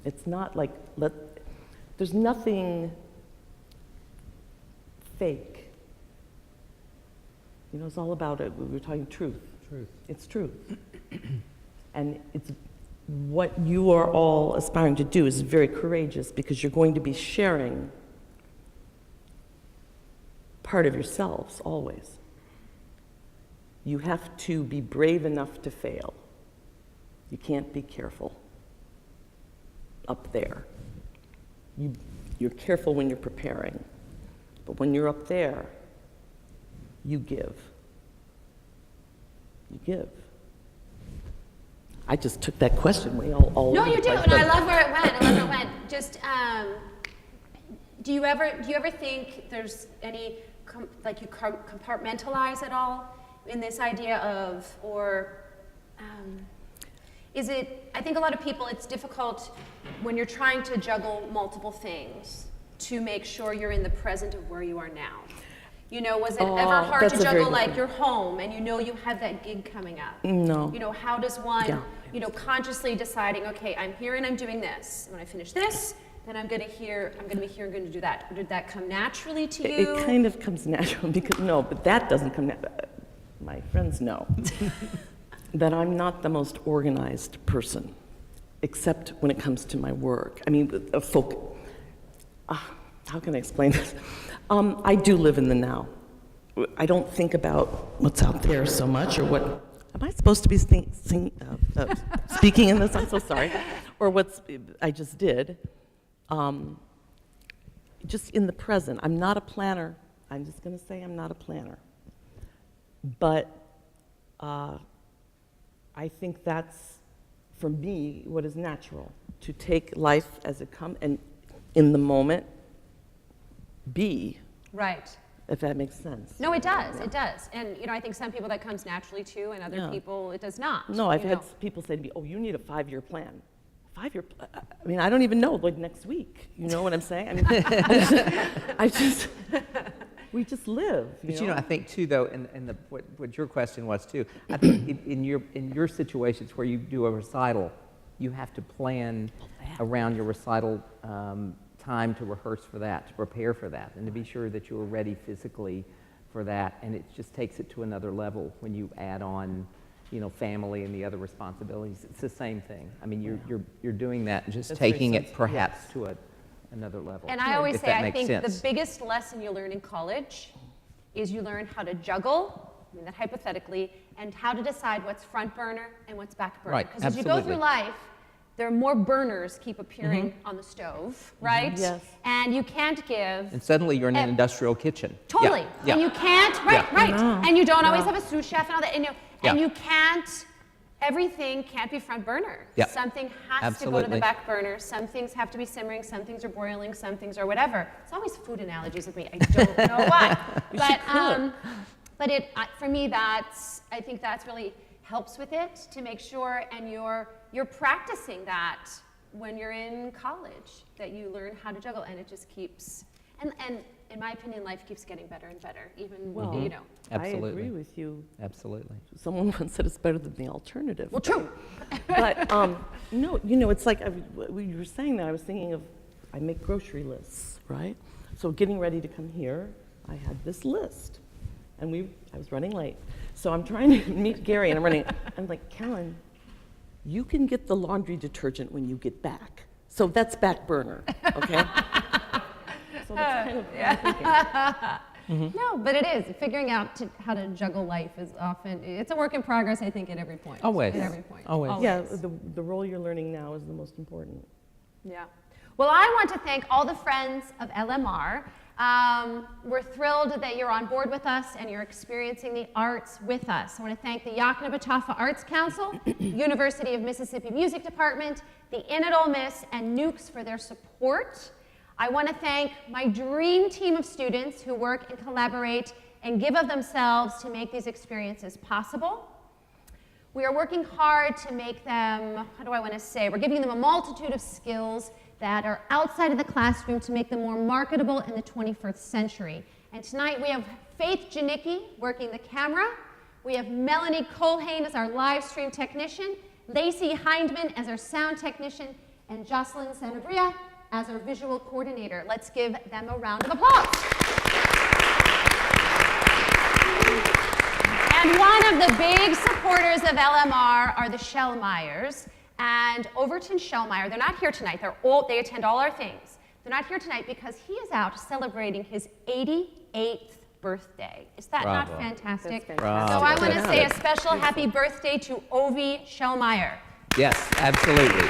Speaker 2: It's not like, there's nothing fake. You know, it's all about it. We were talking truth.
Speaker 3: Truth.
Speaker 2: It's truth. And it's what you are all aspiring to do is very courageous because you're going to be sharing part of yourselves always. You have to be brave enough to fail. You can't be careful up there. You're careful when you're preparing, but when you're up there, you give. You give. I just took that question way all
Speaker 1: No,
Speaker 2: over
Speaker 1: you
Speaker 2: the
Speaker 1: do,
Speaker 2: place,
Speaker 1: and I
Speaker 2: but-
Speaker 1: love where it went. I love where it went. Just, do you ever think there's any like you compartmentalize at all in this idea of, or is it? I think a lot of people, it's difficult when you're trying to juggle multiple things to make sure you're in the present of where you are now. You know, was it ever hard
Speaker 2: that's
Speaker 1: to
Speaker 2: a very
Speaker 1: juggle
Speaker 2: good
Speaker 1: like
Speaker 2: point.
Speaker 1: you're home and you know you have that gig coming up?
Speaker 2: No.
Speaker 1: You know, how does one,
Speaker 2: Yeah.
Speaker 1: you know, consciously deciding, okay, I'm here and I'm doing this. When I finish this, then I'm going to be here and going to do that. Or did that come naturally to you?
Speaker 2: It kind of comes natural because, no, but that doesn't come natural. My friends know that I'm not the most organized person, except when it comes to my work. I mean, how can I explain this? I do live in the now. I don't think about what's out there so much, or what. Am I supposed to be speaking in this? I'm so sorry. Or I just did. Just in the present. I'm not a planner. I'm just going to say I'm not a planner. But I think that's, for me, what is natural, to take life as it comes and in the moment be,
Speaker 1: Right.
Speaker 2: if that makes sense.
Speaker 1: No, it does. It does. And I think some people that comes naturally to, and other
Speaker 2: Yeah.
Speaker 1: people it does not.
Speaker 2: No, I've
Speaker 1: you
Speaker 2: had
Speaker 1: know.
Speaker 2: people say to me, "Oh, you need a 5-year plan." 5-year? I mean, I don't even know. Like next week. You know what I'm saying? I mean, we just live.
Speaker 3: But I think too, though, and what your question was too. I think in your situations where you do a recital, you have to plan around your recital time to rehearse for that, to prepare for that, and to be sure that you are ready physically for that. And it just takes it to another level when you add on, family and the other responsibilities. It's the same thing. I mean, you're doing that, and just
Speaker 2: That's very
Speaker 3: taking it
Speaker 2: sensitive.
Speaker 3: perhaps to another level.
Speaker 1: And I always
Speaker 3: if
Speaker 1: say,
Speaker 3: that
Speaker 1: I
Speaker 3: makes
Speaker 1: think
Speaker 3: sense.
Speaker 1: the biggest lesson you learn in college is you learn how to juggle, I mean that hypothetically, and how to decide what's front burner and what's back burner.
Speaker 3: Right,
Speaker 1: Because as you go through
Speaker 3: absolutely.
Speaker 1: life, there are more burners keep appearing on the stove, right?
Speaker 2: Yes.
Speaker 1: And you can't give.
Speaker 3: And suddenly you're in an
Speaker 1: Eh,
Speaker 3: industrial kitchen.
Speaker 1: Totally.
Speaker 3: Yeah.
Speaker 1: And you can't, right,
Speaker 3: Yeah.
Speaker 1: right. And you don't always have a sous chef and all that. And
Speaker 3: Yeah.
Speaker 1: you can't, everything can't be front burner.
Speaker 3: Yeah.
Speaker 1: Something has to go to
Speaker 3: Absolutely.
Speaker 1: the back burner. Some things have to be simmering, some things are boiling, some things are whatever. It's always food analogies with me. I don't know why. But for me, I think that's really helps with it to make sure, and you're practicing that when you're in college, that you learn how to juggle, and it just keeps, and in my opinion, life keeps getting better and better, even,
Speaker 2: Well,
Speaker 3: Absolutely.
Speaker 2: I agree with you.
Speaker 3: Absolutely.
Speaker 2: Someone once said it's better than the alternative.
Speaker 1: Well, true.
Speaker 2: But no, it's like when you were saying that, I was thinking of, I make grocery lists, right? So getting ready to come here, I had this list, and I was running late. So I'm trying to meet Gary, and I'm like, Kallen, you can get the laundry detergent when you get back. So that's back burner, okay? So that's kind of what I'm thinking.
Speaker 1: No, but it is. Figuring out how to juggle life is often, it's a work in progress, I think, at every point.
Speaker 3: Always.
Speaker 1: At every point.
Speaker 3: Always.
Speaker 2: Yeah, the role you're learning now is the most important.
Speaker 1: Yeah. Well, I want to thank all the friends of LMR. We're thrilled that you're on board with us and you're experiencing the arts with us. I want to thank the Yakima Batafa Arts Council, University of Mississippi Music Department, the Inn at Ole Miss, and Nukes for their support. I want to thank my dream team of students who work and collaborate and give of themselves to make these experiences possible. We are working hard to make them, we're giving them a multitude of skills that are outside of the classroom to make them more marketable in the 21st century. And tonight we have Faith Janicki working the camera. We have Melanie Colhane as our live stream technician, Lacey Hindman as our sound technician, and Jocelyn Sanabria as our visual coordinator. Let's give them a round of applause. And one of the big supporters of LMR are the Shellmeyers. And Overton Shellmeyer, they're not here tonight. They attend all our things. They're not here tonight because he is out celebrating his 88th birthday. Is that not
Speaker 3: Bravo.
Speaker 1: fantastic?
Speaker 2: That's
Speaker 3: Bravo.
Speaker 1: So I want to say a
Speaker 3: Good.
Speaker 1: special happy birthday to Ovi Shellmeyer.
Speaker 3: Yes, absolutely.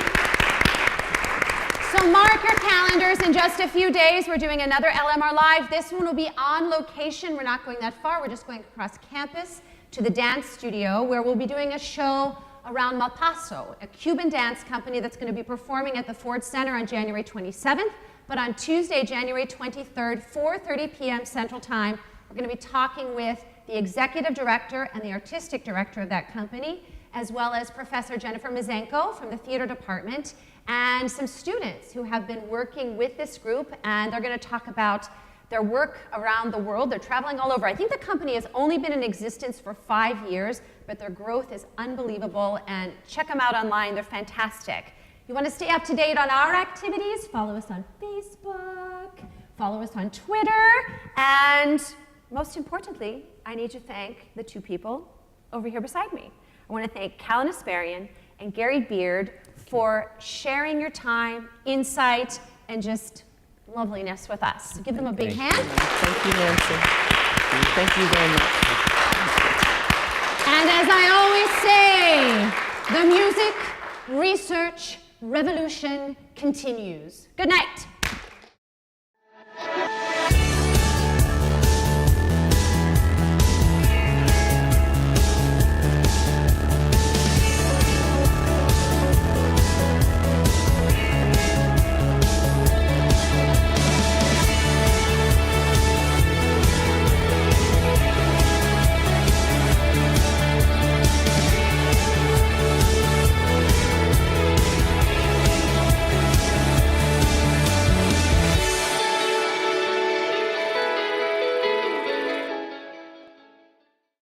Speaker 1: So mark your calendars. In just a few days, we're doing another LMR Live. This one will be on location. We're not going that far. We're just going across campus to the dance studio where we'll be doing a show around Malpaso, a Cuban dance company that's going to be performing at the Ford Center on January 27th. But on Tuesday, January 23rd, 4:30 p.m. Central Time, we're going to be talking with the executive director and the artistic director of that company, as well as Professor Jennifer Mizenko from the theater department, and some students who have been working with this group, and they're going to talk about their work around the world. They're traveling all over. I think the company has only been in existence for 5 years, but their growth is unbelievable, and check them out online. They're fantastic. You want to stay up to date on our activities? Follow us on Facebook, follow us on Twitter, and most importantly, I need to thank the two people over here beside me. I want to thank Kallen Esperian and Gary Beard for sharing your time, insight, and just loveliness with us. Give them a big hand.
Speaker 2: Thank you, Nancy. Thank you very much.
Speaker 1: And as I always say, the music research revolution continues. Good night.